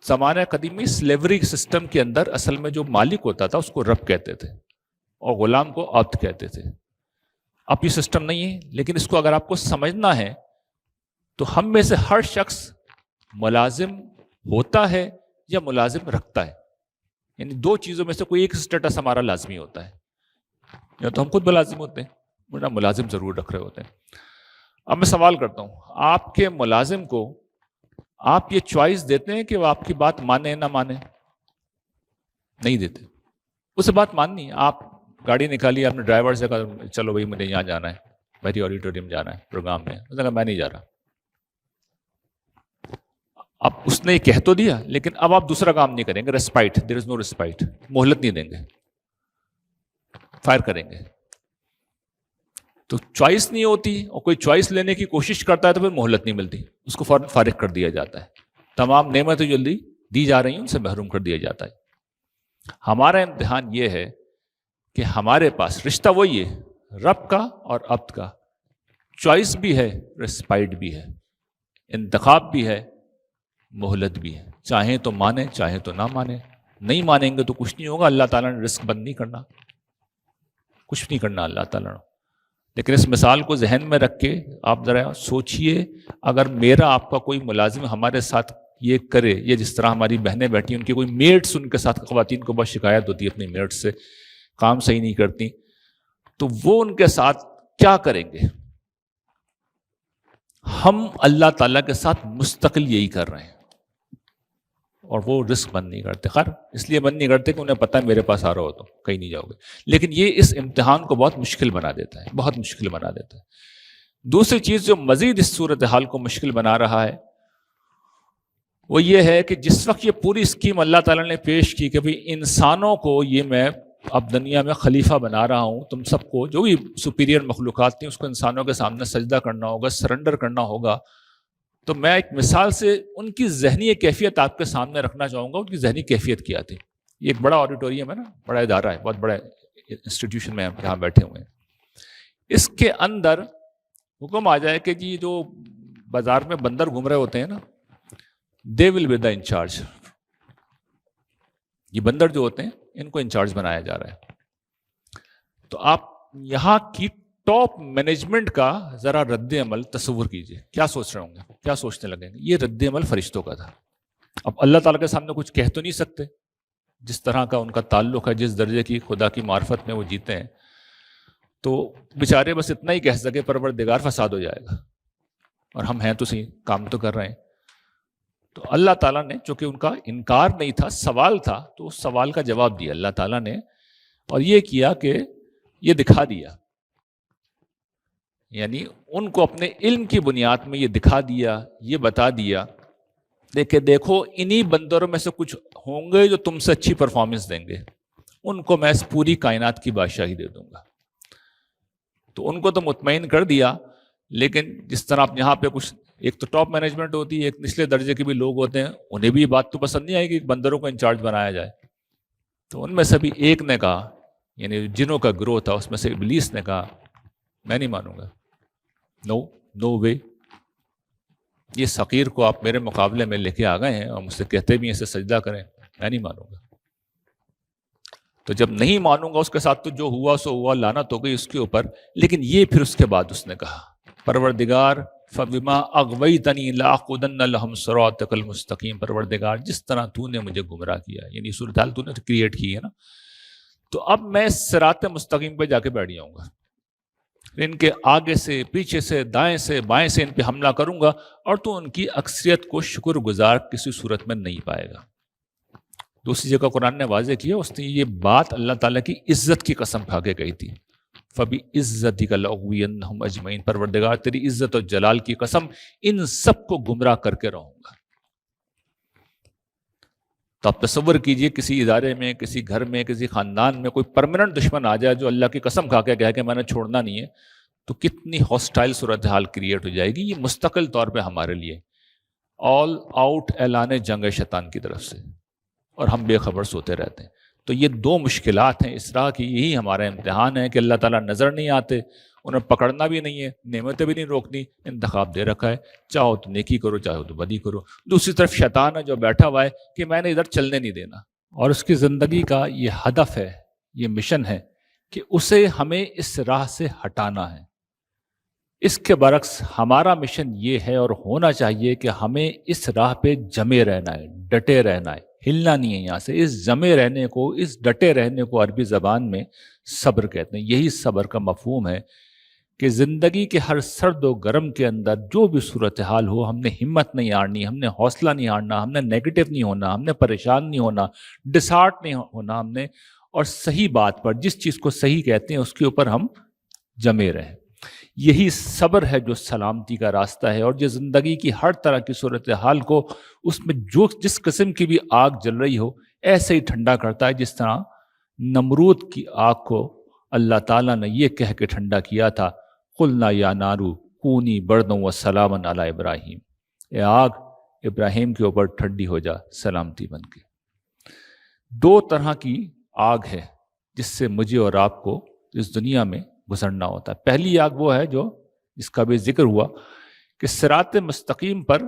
زمانہ قدیمی سلیوری سسٹم کے اندر اصل میں جو مالک ہوتا تھا اس کو رب کہتے تھے اور غلام کو عبد کہتے تھے. اب یہ سسٹم نہیں ہے، لیکن اس کو اگر آپ کو سمجھنا ہے تو ہم میں سے ہر شخص ملازم ہوتا ہے یا ملازم رکھتا ہے. یعنی دو چیزوں میں سے کوئی ایک سٹیٹس ہمارا لازمی ہوتا ہے. یا تو ہم خود ملازم ہوتے ہیں ورنہ ملازم ضرور رکھ رہے ہوتے ہیں. اب میں سوال کرتا ہوں، آپ کے ملازم کو آپ یہ چوائس دیتے ہیں کہ وہ آپ کی بات مانے نہ مانے؟ نہیں دیتے. اسے بات ماننی ہے. آپ گاڑی نکالی، آپ نے ڈرائیور سے کہا چلو بھائی مجھے یہاں جانا ہے، میری آڈیٹوریم جانا ہے پروگرام میں. اس نے کہا میں نہیں جا رہا. اب اس نے یہ کہہ تو دیا، لیکن اب آپ دوسرا کام نہیں کریں گے. ریسپائٹ، دیر از نو ریسپائٹ، مہلت نہیں دیں گے، فائر کریں گے. تو چوائس نہیں ہوتی، اور کوئی چوائس لینے کی کوشش کرتا ہے تو پھر مہلت نہیں ملتی، اس کو فوراً فارغ کر دیا جاتا ہے. تمام نعمتیں جلدی دی جا رہی ہیں ان سے محروم کر دیا جاتا ہے. ہمارا امتحان یہ ہے کہ ہمارے پاس رشتہ وہی ہے، رب کا اور عبد کا. چوائس بھی ہے، ریسپائٹ بھی ہے، انتخاب بھی ہے، مہلت بھی ہے. چاہیں تو مانیں، چاہیں تو نہ مانیں. نہیں مانیں گے تو کچھ نہیں ہوگا. اللہ تعالیٰ نے رزق بند نہیں کرنا، کچھ نہیں کرنا اللہ تعالیٰ نے. لیکن اس مثال کو ذہن میں رکھ کے آپ ذرا سوچئے، اگر میرا آپ کا کوئی ملازم ہمارے ساتھ یہ کرے، یہ جس طرح ہماری بہنیں بیٹھی ہیں ان کی کوئی میٹس، ان کے ساتھ خواتین کو بہت شکایت ہوتی ہے اپنی میٹس سے، کام صحیح نہیں کرتی، تو وہ ان کے ساتھ کیا کریں گے؟ ہم اللہ تعالیٰ کے ساتھ مستقل یہی کر رہے ہیں، اور وہ رزق بند نہیں کرتے. خیر اس لیے بند نہیں کرتے کہ انہیں پتہ ہے میرے پاس آ رہا ہو تو کہیں نہیں جاؤ گے. لیکن یہ اس امتحان کو بہت مشکل بنا دیتا ہے، بہت مشکل بنا دیتا ہے. دوسری چیز جو مزید اس صورتحال کو مشکل بنا رہا ہے وہ یہ ہے کہ جس وقت یہ پوری اسکیم اللہ تعالیٰ نے پیش کی کہ بھئی انسانوں کو یہ میں اب دنیا میں خلیفہ بنا رہا ہوں، تم سب کو جو بھی سپیریئر مخلوقات تھیں اس کو انسانوں کے سامنے سجدہ کرنا ہوگا، سرنڈر کرنا ہوگا. تو میں ایک مثال سے ان کی ذہنی کیفیت آپ کے سامنے رکھنا چاہوں گا. ان کی ذہنی کیفیت کیا تھی؟ یہ ایک بڑا آڈیٹوریم ہے نا، بڑا ادارہ ہے، بہت بڑا انسٹیٹیوشن میں ہم یہاں بیٹھے ہوئے ہیں. اس کے اندر حکم آ جائے کہ جی جو بازار میں بندر گھوم رہے ہوتے ہیں نا، دے ول بی دا انچارج. یہ بندر جو ہوتے ہیں ان کو انچارج بنایا جا رہا ہے. تو آپ یہاں کی ٹاپ مینجمنٹ کا ذرا رد عمل تصور کیجئے. کیا سوچ رہے ہوں گے, کیا سوچنے لگیں گے؟ یہ رد عمل فرشتوں کا تھا. اب اللہ تعالیٰ کے سامنے کچھ کہہ تو نہیں سکتے, جس طرح کا ان کا تعلق ہے, جس درجے کی خدا کی معرفت میں وہ جیتے ہیں, تو بیچارے بس اتنا ہی کہہ سکے پروردگار فساد ہو جائے گا, اور ہم ہیں تو صحیح, کام تو کر رہے ہیں. تو اللہ تعالیٰ نے, چونکہ ان کا انکار نہیں تھا, سوال تھا, تو اس سوال کا جواب دیا اللہ تعالیٰ نے, اور یہ کیا کہ یہ دکھا دیا, یعنی ان کو اپنے علم کی بنیاد میں یہ دکھا دیا, یہ بتا دیا کہ دیکھو انہی بندروں میں سے کچھ ہوں گے جو تم سے اچھی پرفارمنس دیں گے, ان کو میں اس پوری کائنات کی بادشاہی دے دوں گا. تو ان کو تو مطمئن کر دیا, لیکن جس طرح آپ یہاں پہ کچھ, ایک تو ٹاپ مینجمنٹ ہوتی ہے, ایک نچلے درجے کے بھی لوگ ہوتے ہیں, انہیں بھی یہ بات تو پسند نہیں آئے کہ بندروں کو انچارج بنایا جائے. تو ان میں سے بھی ایک نے کہا, یعنی جنوں کا گروہ تھا اس میں سے ابلیس نے کہا میں نہیں مانوں گا, نو وے, یہ حقیر کو آپ میرے مقابلے میں لے کے آ گئے ہیں اور مجھ سے کہتے بھی اسے سجدہ کریں, میں نہیں مانوں گا. تو جب نہیں مانوں گا, اس کے ساتھ تو جو ہوا سو ہوا, لعنت ہو گئی اس کے اوپر. لیکن یہ پھر اس کے بعد اس نے کہا پروردگار فبما اغویتنی لاقعدن لهم صراطک المستقیم, پروردگار جس طرح تو نے مجھے گمراہ کیا, یعنی صورتحال تو نے کریٹ کی ہے نا, تو اب میں صراط مستقیم پہ جا کے بیٹھ جاؤں گا, ان کے آگے سے, پیچھے سے, دائیں سے, بائیں سے ان پہ حملہ کروں گا, اور تو ان کی اکثریت کو شکر گزار کسی صورت میں نہیں پائے گا. دوسری جگہ قرآن نے واضح کیا, اس نے یہ بات اللہ تعالیٰ کی عزت کی قسم کھا کے کہی تھی, فَبِعِزَّتِكَ لَأُغْوِيَنَّهُمْ أَجْمَعِينَ, پروردگار تیری عزت اور جلال کی قسم, ان سب کو گمراہ کر کے رہوں گا. تو آپ تصور کیجئے کسی ادارے میں, کسی گھر میں, کسی خاندان میں کوئی پرماننٹ دشمن آ جائے جو اللہ کی قسم کھا کے کہے کہ میں نے چھوڑنا نہیں ہے, تو کتنی ہاسٹائل صورتحال کریٹ ہو جائے گی. یہ مستقل طور پہ ہمارے لیے آل آؤٹ اعلان جنگ شیطان کی طرف سے, اور ہم بے خبر سوتے رہتے ہیں. تو یہ دو مشکلات ہیں اسراء کی, یہی ہمارا امتحان ہے کہ اللہ تعالیٰ نظر نہیں آتے, انہیں پکڑنا بھی نہیں ہے, نعمتیں بھی نہیں روکنی, انتخاب دے رکھا ہے, چاہو تو نیکی کرو, چاہو تو بدی کرو. دوسری طرف شیطان ہے جو بیٹھا ہوا ہے کہ میں نے ادھر چلنے نہیں دینا, اور اس کی زندگی کا یہ ہدف ہے, یہ مشن ہے کہ اسے ہمیں اس راہ سے ہٹانا ہے. اس کے برعکس ہمارا مشن یہ ہے اور ہونا چاہیے کہ ہمیں اس راہ پہ جمے رہنا ہے, ڈٹے رہنا ہے, ہلنا نہیں ہے یہاں سے. اس جمے رہنے کو, اس ڈٹے رہنے کو عربی زبان میں صبر کہتے ہیں. یہی صبر کا مفہوم ہے کہ زندگی کے ہر سرد و گرم کے اندر جو بھی صورتحال ہو, ہم نے ہمت نہیں ہارنی, ہم نے حوصلہ نہیں ہارنا, ہم نے نیگیٹو نہیں ہونا, ہم نے پریشان نہیں ہونا, ڈسہارٹ نہیں ہونا ہم نے, اور صحیح بات پر, جس چیز کو صحیح کہتے ہیں اس کے اوپر ہم جمے رہیں. یہی صبر ہے جو سلامتی کا راستہ ہے, اور جو زندگی کی ہر طرح کی صورتحال کو, اس میں جو جس قسم کی بھی آگ جل رہی ہو, ایسے ہی ٹھنڈا کرتا ہے جس طرح نمرود کی آگ کو اللہ تعالیٰ نے یہ کہہ کے ٹھنڈا کیا تھا, قلنا یا نارو کونی بردوں و سلاما علی ابراہیم, اے آگ ابراہیم کے اوپر ٹھنڈی ہو جا سلامتی بن کے. دو طرح کی آگ ہے جس سے مجھے اور آپ کو اس دنیا میں گزرنا ہوتا ہے. پہلی آگ وہ ہے جو جس کا بھی ذکر ہوا کہ صراط مستقیم پر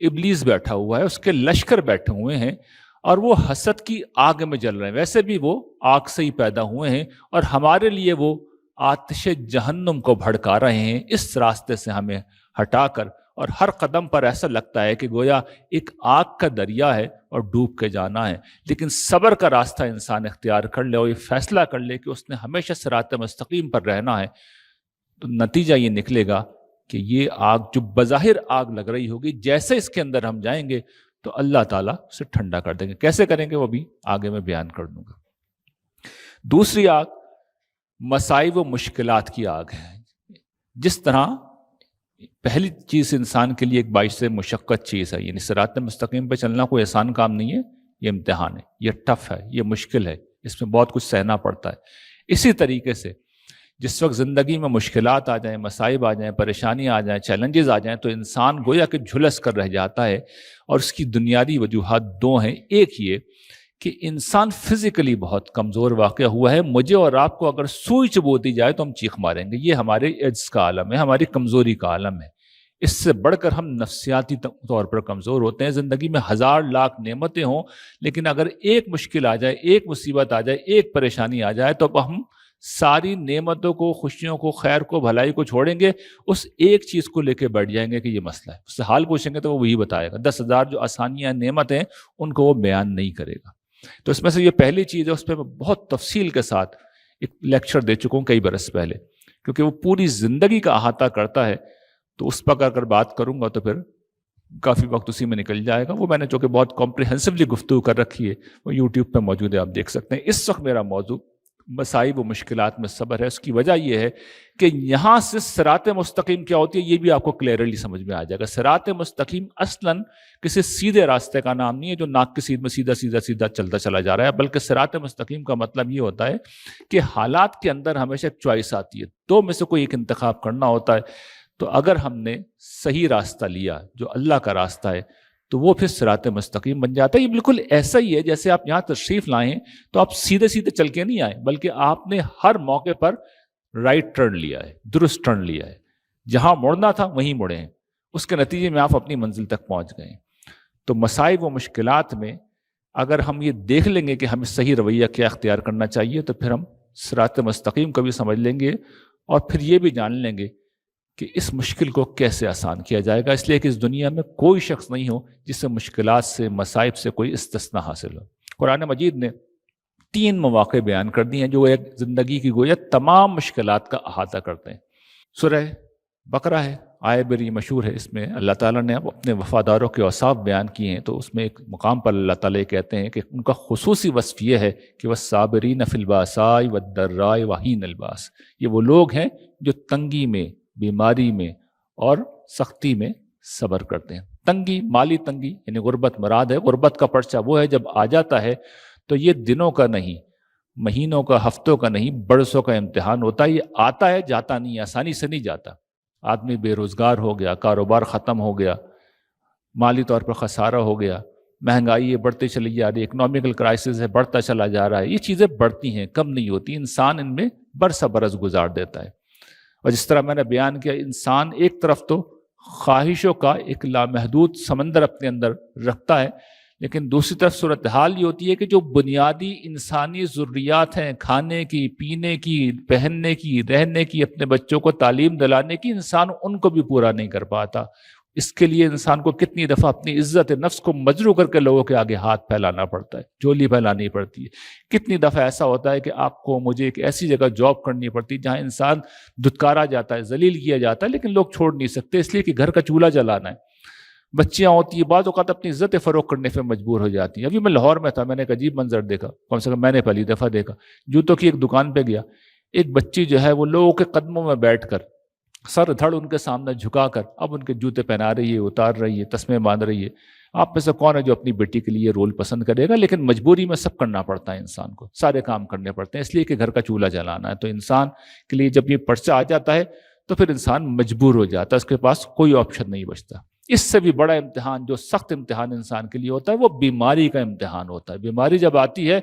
ابلیس بیٹھا ہوا ہے, اس کے لشکر بیٹھے ہوئے ہیں, اور وہ حسد کی آگ میں جل رہے ہیں. ویسے بھی وہ آگ سے ہی پیدا ہوئے ہیں, اور ہمارے لیے وہ آتش جہنم کو بھڑکا رہے ہیں اس راستے سے ہمیں ہٹا کر. اور ہر قدم پر ایسا لگتا ہے کہ گویا ایک آگ کا دریا ہے اور ڈوب کے جانا ہے. لیکن صبر کا راستہ انسان اختیار کر لے اور یہ فیصلہ کر لے کہ اس نے ہمیشہ صراط مستقیم پر رہنا ہے, تو نتیجہ یہ نکلے گا کہ یہ آگ جو بظاہر آگ لگ رہی ہوگی, جیسے اس کے اندر ہم جائیں گے تو اللہ تعالیٰ اسے ٹھنڈا کر دیں گے. کیسے کریں گے وہ بھی آگے میں بیان کر دوں گا. دوسری آگ مصائب و مشکلات کی آگ ہے. جس طرح پہلی چیز انسان کے لیے ایک باعث مشقت چیز ہے, یعنی صراط مستقیم پہ چلنا کوئی آسان کام نہیں ہے, یہ امتحان ہے, یہ ٹف ہے, یہ مشکل ہے, اس میں بہت کچھ سہنا پڑتا ہے. اسی طریقے سے جس وقت زندگی میں مشکلات آ جائیں, مصائب آ جائیں, پریشانی آ جائیں, چیلنجز آ جائیں, تو انسان گویا کہ جھلس کر رہ جاتا ہے. اور اس کی بنیادی وجوہات دو ہیں. ایک یہ کہ انسان فزیکلی بہت کمزور واقع ہوا ہے. مجھے اور آپ کو اگر سوئی چبو دی جائے تو ہم چیخ ماریں گے. یہ ہمارے عجز کا عالم ہے, ہماری کمزوری کا عالم ہے. اس سے بڑھ کر ہم نفسیاتی طور پر کمزور ہوتے ہیں. زندگی میں ہزار لاکھ نعمتیں ہوں لیکن اگر ایک مشکل آ جائے، ایک مصیبت آ جائے، ایک پریشانی آ جائے تو اب ہم ساری نعمتوں کو، خوشیوں کو، خیر کو، بھلائی کو چھوڑیں گے، اس ایک چیز کو لے کے بیٹھ جائیں گے کہ یہ مسئلہ ہے. اس سے حال پوچھیں گے تو وہ وہی بتائے گا. 10,000 جو آسانیاں، نعمتیں ان کو وہ بیان نہیں کرے گا. تو اس میں سے یہ پہلی چیز ہے، اس پہ میں بہت تفصیل کے ساتھ ایک لیکچر دے چکا ہوں کئی برس پہلے، کیونکہ وہ پوری زندگی کا احاطہ کرتا ہے. تو اس پر اگر بات کروں گا تو پھر کافی وقت اسی میں نکل جائے گا. وہ میں نے چونکہ بہت کمپریہنسولی گفتگو کر رکھی ہے، وہ یوٹیوب پہ موجود ہے، آپ دیکھ سکتے ہیں. اس وقت میرا موضوع مصائب و مشکلات میں صبر ہے. اس کی وجہ یہ ہے کہ یہاں سے صراط مستقیم کیا ہوتی ہے یہ بھی آپ کو کلیئرلی سمجھ میں آ جائے گا. صراط مستقیم اصلاً کسی سیدھے راستے کا نام نہیں ہے جو ناک کی سیدھ میں سیدھا سیدھا سیدھا چلتا چلا جا رہا ہے، بلکہ صراط مستقیم کا مطلب یہ ہوتا ہے کہ حالات کے اندر ہمیشہ ایک چوائس آتی ہے، دو میں سے کوئی ایک انتخاب کرنا ہوتا ہے. تو اگر ہم نے صحیح راستہ لیا جو اللہ کا راستہ ہے تو وہ پھر صراط مستقیم بن جاتا ہے. یہ بالکل ایسا ہی ہے جیسے آپ یہاں تشریف لائیں تو آپ سیدھے سیدھے چل کے نہیں آئے، بلکہ آپ نے ہر موقع پر رائٹ ٹرن لیا ہے، درست ٹرن لیا ہے. جہاں مڑنا تھا وہیں مڑے ہیں، اس کے نتیجے میں آپ اپنی منزل تک پہنچ گئے. تو مصائب و مشکلات میں اگر ہم یہ دیکھ لیں گے کہ ہمیں صحیح رویہ کیا اختیار کرنا چاہیے تو پھر ہم صراط مستقیم کو بھی سمجھ لیں گے اور پھر یہ بھی جان لیں گے کہ اس مشکل کو کیسے آسان کیا جائے گا. اس لیے کہ اس دنیا میں کوئی شخص نہیں ہو جس سے مشکلات سے، مصائب سے کوئی استثناء حاصل ہو. قرآن مجید نے 3 مواقع بیان کر دی ہیں جو ایک زندگی کی گویا تمام مشکلات کا احاطہ کرتے ہیں. سورہ بقرہ ہے، آیت بڑی مشہور ہے. اس میں اللہ تعالیٰ نے اپنے وفاداروں کے اوصاف بیان کیے ہیں. تو اس میں ایک مقام پر اللہ تعالیٰ کہتے ہیں کہ ان کا خصوصی وصف یہ ہے کہ والصابرین فی الباساء والضراء وحین الباس. یہ وہ لوگ ہیں جو تنگی میں، بیماری میں اور سختی میں صبر کرتے ہیں. تنگی، مالی تنگی یعنی غربت مراد ہے. غربت کا پرچہ وہ ہے جب آ جاتا ہے تو یہ دنوں کا نہیں، مہینوں کا، ہفتوں کا نہیں، برسوں کا امتحان ہوتا ہے. یہ آتا ہے، جاتا نہیں، آسانی سے نہیں جاتا. آدمی بے روزگار ہو گیا، کاروبار ختم ہو گیا، مالی طور پر خسارہ ہو گیا، مہنگائی بڑھتی چلی جا رہی ہے، اکنامیکل کرائسس ہے، بڑھتا چلا جا رہا ہے. یہ چیزیں بڑھتی ہیں، کم نہیں ہوتی. انسان ان میں برس برس گزار دیتا ہے. اور جس طرح میں نے بیان کیا، انسان ایک طرف تو خواہشوں کا ایک لامحدود سمندر اپنے اندر رکھتا ہے، لیکن دوسری طرف صورتحال یہ ہوتی ہے کہ جو بنیادی انسانی ضروریات ہیں، کھانے کی، پینے کی، پہننے کی، رہنے کی، اپنے بچوں کو تعلیم دلانے کی، انسان ان کو بھی پورا نہیں کر پاتا. اس کے لیے انسان کو کتنی دفعہ اپنی عزت نفس کو مجروح کر کے لوگوں کے آگے ہاتھ پھیلانا پڑتا ہے، جولی پھیلانی پڑتی ہے. کتنی دفعہ ایسا ہوتا ہے کہ آپ کو، مجھے ایک ایسی جگہ جاب کرنی پڑتی جہاں انسان دھتکارا جاتا ہے، ذلیل کیا جاتا ہے، لیکن لوگ چھوڑ نہیں سکتے اس لیے کہ گھر کا چولہا جلانا ہے. بچیاں ہوتی ہیں، بعض اوقات اپنی عزت فروغ کرنے پہ مجبور ہو جاتی ہیں. ابھی میں لاہور میں تھا، میں نے ایک عجیب منظر دیکھا، کم سے کم میں نے پہلی دفعہ دیکھا. جوتوں کی ایک دکان پہ گیا، ایک بچی جو ہے وہ لوگوں کے قدموں میں بیٹھ کر، سر دھڑ ان کے سامنے جھکا کر اب ان کے جوتے پہنا رہی ہے، اتار رہی ہے، تسمے باندھ رہی ہے. آپ میں سے کون ہے جو اپنی بیٹی کے لیے رول پسند کرے گا؟ لیکن مجبوری میں سب کرنا پڑتا ہے انسان کو، سارے کام کرنے پڑتے ہیں اس لیے کہ گھر کا چولہا جلانا ہے. تو انسان کے لیے جب یہ پرچہ آ جاتا ہے تو پھر انسان مجبور ہو جاتا ہے، اس کے پاس کوئی آپشن نہیں بچتا. اس سے بھی بڑا امتحان، جو سخت امتحان انسان کے لیے ہوتا ہے، وہ بیماری کا امتحان ہوتا ہے. بیماری جب آتی ہے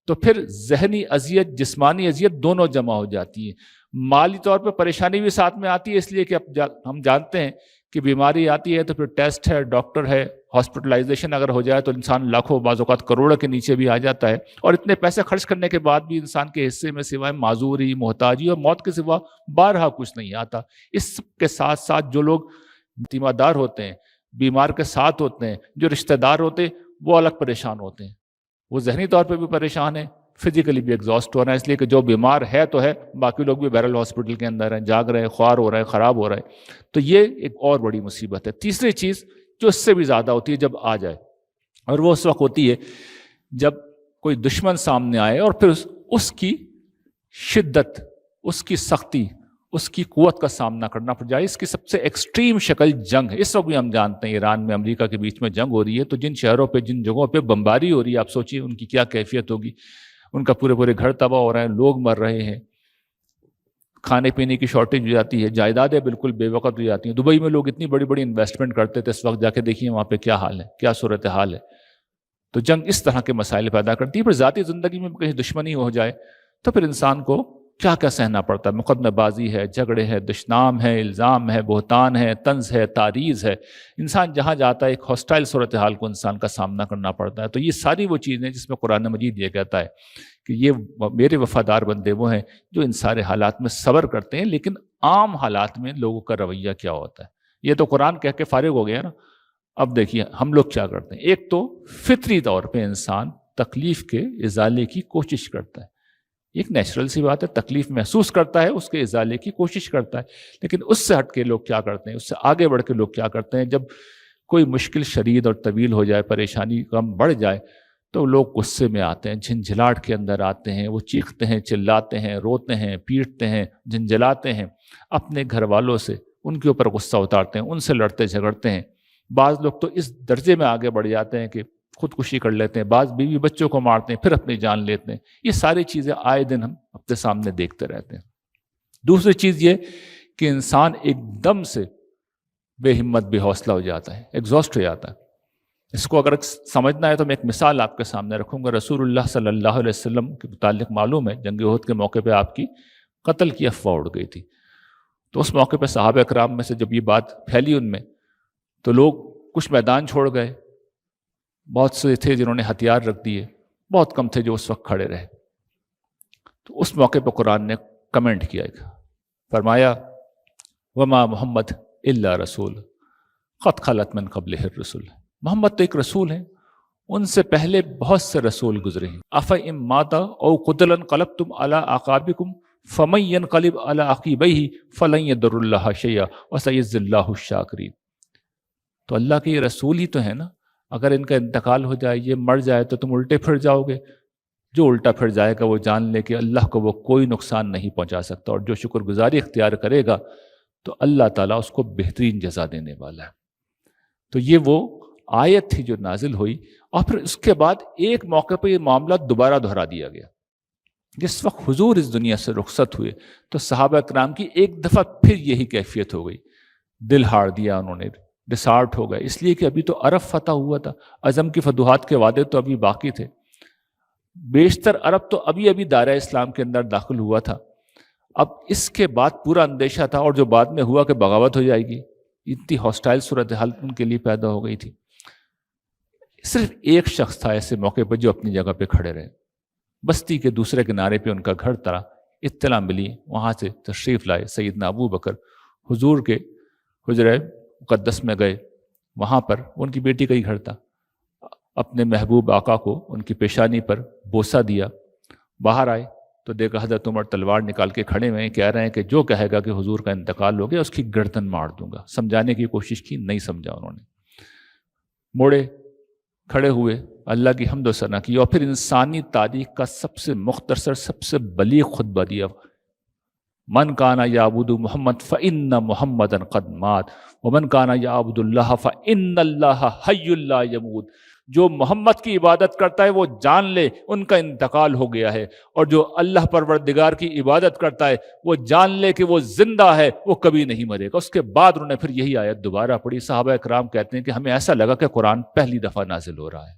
تو پھر ذہنی اذیت، جسمانی اذیت دونوں جمع ہو جاتی ہیں. مالی طور پہ پریشانی بھی ساتھ میں آتی ہے، اس لیے کہ اب ہم جانتے ہیں کہ بیماری آتی ہے تو پھر ٹیسٹ ہے، ڈاکٹر ہے، ہاسپٹلائزیشن اگر ہو جائے تو انسان لاکھوں، بعض اوقات کروڑوں کے نیچے بھی آ جاتا ہے. اور اتنے پیسے خرچ کرنے کے بعد بھی انسان کے حصے میں سوائے معذوری، محتاجی اور موت کے سوا بارہا کچھ نہیں آتا. اس کے ساتھ ساتھ جو لوگ تیمار دار ہوتے ہیں، بیمار کے ساتھ ہوتے ہیں، جو رشتہ دار ہوتے ہیں، وہ الگ پریشان ہوتے ہیں. وہ ذہنی طور پہ بھی پریشان ہیں، فزیکلی بھی ایگزاسٹ ہو رہا ہے، اس لیے کہ جو بیمار ہے تو ہے، باقی لوگ بھی بہرحال ہاسپٹل کے اندر ہیں، جاگ رہے ہیں، خوار ہو رہا ہے، خراب ہو رہا ہے. تو یہ ایک اور بڑی مصیبت ہے. تیسری چیز جو اس سے بھی زیادہ ہوتی ہے جب آ جائے، اور وہ اس وقت ہوتی ہے جب کوئی دشمن سامنے آئے اور پھر اس کی شدت، اس کی سختی، اس کی قوت کا سامنا کرنا پڑ جائے. اس کی سب سے ایکسٹریم شکل جنگ ہے. اس وقت بھی ہم جانتے ہیں ایران میں امریکہ کے بیچ میں جنگ ہو رہی ہے، تو جن شہروں پہ، جن جگہوں پہ بمباری ہو رہی ہے، آپ سوچیے ان کی کیا کیفیت ہوگی. ان کا پورے گھر تباہ ہو رہے ہیں، لوگ مر رہے ہیں، کھانے پینے کی شارٹیج ہو جاتی ہے، جائیدادیں بالکل بے وقت ہو جاتی ہیں. دبئی میں لوگ اتنی بڑی انویسٹمنٹ کرتے تھے، اس وقت جا کے دیکھیے وہاں پہ کیا حال ہے، کیا صورتحال ہے. تو جنگ اس طرح کے مسائل پیدا کرتی ہے. پھر ذاتی زندگی میں کہیں دشمنی ہو جائے تو پھر انسان کو کیا کیا سہنا پڑتا ہے، مقدمہ بازی ہے، جھگڑے ہے، دشنام ہے، الزام ہے، بہتان ہے، طنز ہے، تعریض ہے، انسان جہاں جاتا ہے ایک ہاسٹائل صورتحال کو انسان کا سامنا کرنا پڑتا ہے۔ تو یہ ساری وہ چیزیں جس میں قرآن مجید یہ کہتا ہے کہ یہ میرے وفادار بندے وہ ہیں جو ان سارے حالات میں صبر کرتے ہیں۔ لیکن عام حالات میں لوگوں کا رویہ کیا ہوتا ہے، یہ تو قرآن کہہ کے فارغ ہو گیا نا۔ اب دیکھیے ہم لوگ کیا کرتے ہیں، ایک تو فطری طور پہ انسان تکلیف کے ازالے کی کوشش کرتا ہے، ایک نیچرل سی بات ہے، تکلیف محسوس کرتا ہے، اس کے ازالے کی کوشش کرتا ہے۔ لیکن اس سے ہٹ کے لوگ کیا کرتے ہیں، اس سے آگے بڑھ کے لوگ کیا کرتے ہیں، جب کوئی مشکل شدید اور طویل ہو جائے، پریشانی کم بڑھ جائے، تو لوگ غصے میں آتے ہیں، جھنجھلاہٹ کے اندر آتے ہیں، وہ چیختے ہیں، چلاتے ہیں، روتے ہیں، پیٹتے ہیں، جھنجھلاتے ہیں، اپنے گھر والوں سے ان کے اوپر غصہ اتارتے ہیں، ان سے لڑتے جھگڑتے ہیں۔ بعض لوگ تو اس درجے میں آگے بڑھ جاتے ہیں کہ خودکشی کر لیتے ہیں، بعض بیوی بچوں کو مارتے ہیں، پھر اپنی جان لیتے ہیں۔ یہ ساری چیزیں آئے دن ہم اپنے سامنے دیکھتے رہتے ہیں۔ دوسری چیز یہ کہ انسان ایک دم سے بے ہمت بے حوصلہ ہو جاتا ہے، ایگزاسٹ ہو جاتا ہے۔ اس کو اگر سمجھنا ہے تو میں ایک مثال آپ کے سامنے رکھوں گا۔ رسول اللہ صلی اللہ علیہ وسلم کے متعلق معلوم ہے جنگ احد کے موقع پہ آپ کی قتل کی افواہ اڑ گئی تھی، تو اس موقع پہ صحابہ اکرام میں سے جب یہ بات پھیلی ان میں، تو لوگ کچھ میدان چھوڑ گئے، بہت سے تھے جنہوں نے ہتھیار رکھ دیے، بہت کم تھے جو اس وقت کھڑے رہے۔ تو اس موقع پہ قرآن نے کمنٹ کیا، فرمایا وما محمد الا رسول قد خلت من قبلہ الرسل، محمد تو ایک رسول ہیں، ان سے پہلے بہت سے رسول گزرے ہیں۔ افإن مات او قتل انقلبتم علی اعقابکم فمن ينقلب علی عقبیہ فلن یضر اللہ شیئا وسیجزی اللہ الشاکرین۔ تو اللہ کے یہ رسول ہی تو ہیں نا، اگر ان کا انتقال ہو جائے، یہ مر جائے، تو تم الٹے پھر جاؤ گے۔ جو الٹا پھر جائے گا وہ جان لے کہ اللہ کو وہ کوئی نقصان نہیں پہنچا سکتا، اور جو شکر گزاری اختیار کرے گا تو اللہ تعالیٰ اس کو بہترین جزا دینے والا ہے۔ تو یہ وہ آیت تھی جو نازل ہوئی، اور پھر اس کے بعد ایک موقع پہ یہ معاملہ دوبارہ دہرا دیا گیا۔ جس وقت حضور اس دنیا سے رخصت ہوئے تو صحابہ اکرام کی ایک دفعہ پھر یہی کیفیت ہو گئی، دل ہار دیا انہوں نے، ڈسارٹ ہو گئے، اس لیے کہ ابھی تو عرب فتح ہوا تھا، عزم کی فتوحات کے وعدے تو ابھی باقی تھے، بیشتر عرب تو ابھی ابھی دائرہ اسلام کے اندر داخل ہوا تھا۔ اب اس کے بعد پورا اندیشہ تھا، اور جو بعد میں ہوا کہ بغاوت ہو جائے گی، اتنی ہاسٹائل صورتحال ان کے لیے پیدا ہو گئی تھی۔ صرف ایک شخص تھا ایسے موقع پہ جو اپنی جگہ پہ کھڑے رہے، بستی کے دوسرے کنارے پہ ان کا گھر تھا، اطلاع ملی، وہاں سے تشریف لائے سیدنا ابو بکر، حضور کے حجرہ مقدس میں گئے، وہاں پر ان کی بیٹی کا ہی گھر تھا، اپنے محبوب آقا کو ان کی پیشانی پر بوسہ دیا۔ باہر آئے تو دیکھا حضرت عمر تلوار نکال کے کھڑے ہوئے ہیں، کہہ رہے ہیں کہ جو کہے گا کہ حضور کا انتقال ہو گیا اس کی گردن مار دوں گا۔ سمجھانے کی کوشش کی، نہیں سمجھا انہوں نے، موڑے کھڑے ہوئے، اللہ کی حمد و ثنا کی، اور پھر انسانی تاریخ کا سب سے مختصر، سب سے بلیغ خطبہ دیا، من کان یعبد محمد فإن محمدا قد مات ومن کان یعبد اللہ فإن اللہ حی لا یموت۔ جو محمد کی عبادت کرتا ہے وہ جان لے ان کا انتقال ہو گیا ہے، اور جو اللہ پروردگار کی عبادت کرتا ہے وہ جان لے کہ وہ زندہ ہے، وہ کبھی نہیں مرے گا۔ اس کے بعد انہوں نے پھر یہی آیت دوبارہ پڑھی۔ صحابہ اکرام کہتے ہیں کہ ہمیں ایسا لگا کہ قرآن پہلی دفعہ نازل ہو رہا ہے۔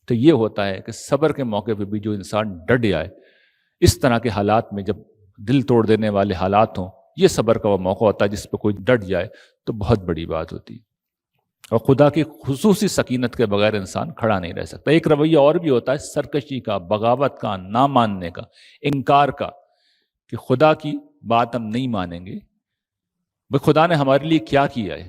تو یہ ہوتا ہے کہ صبر کے موقع پہ بھی جو انسان ڈٹ جائے، اس طرح کے حالات میں جب دل توڑ دینے والے حالات ہوں، یہ صبر کا وہ موقع ہوتا ہے جس پہ کوئی ڈٹ جائے تو بہت بڑی بات ہوتی ہے، اور خدا کی خصوصی سکینت کے بغیر انسان کھڑا نہیں رہ سکتا۔ ایک رویہ اور بھی ہوتا ہے سرکشی کا، بغاوت کا، نہ ماننے کا، انکار کا، کہ خدا کی بات ہم نہیں مانیں گے۔ بھئی خدا نے ہمارے لیے کیا کیا ہے،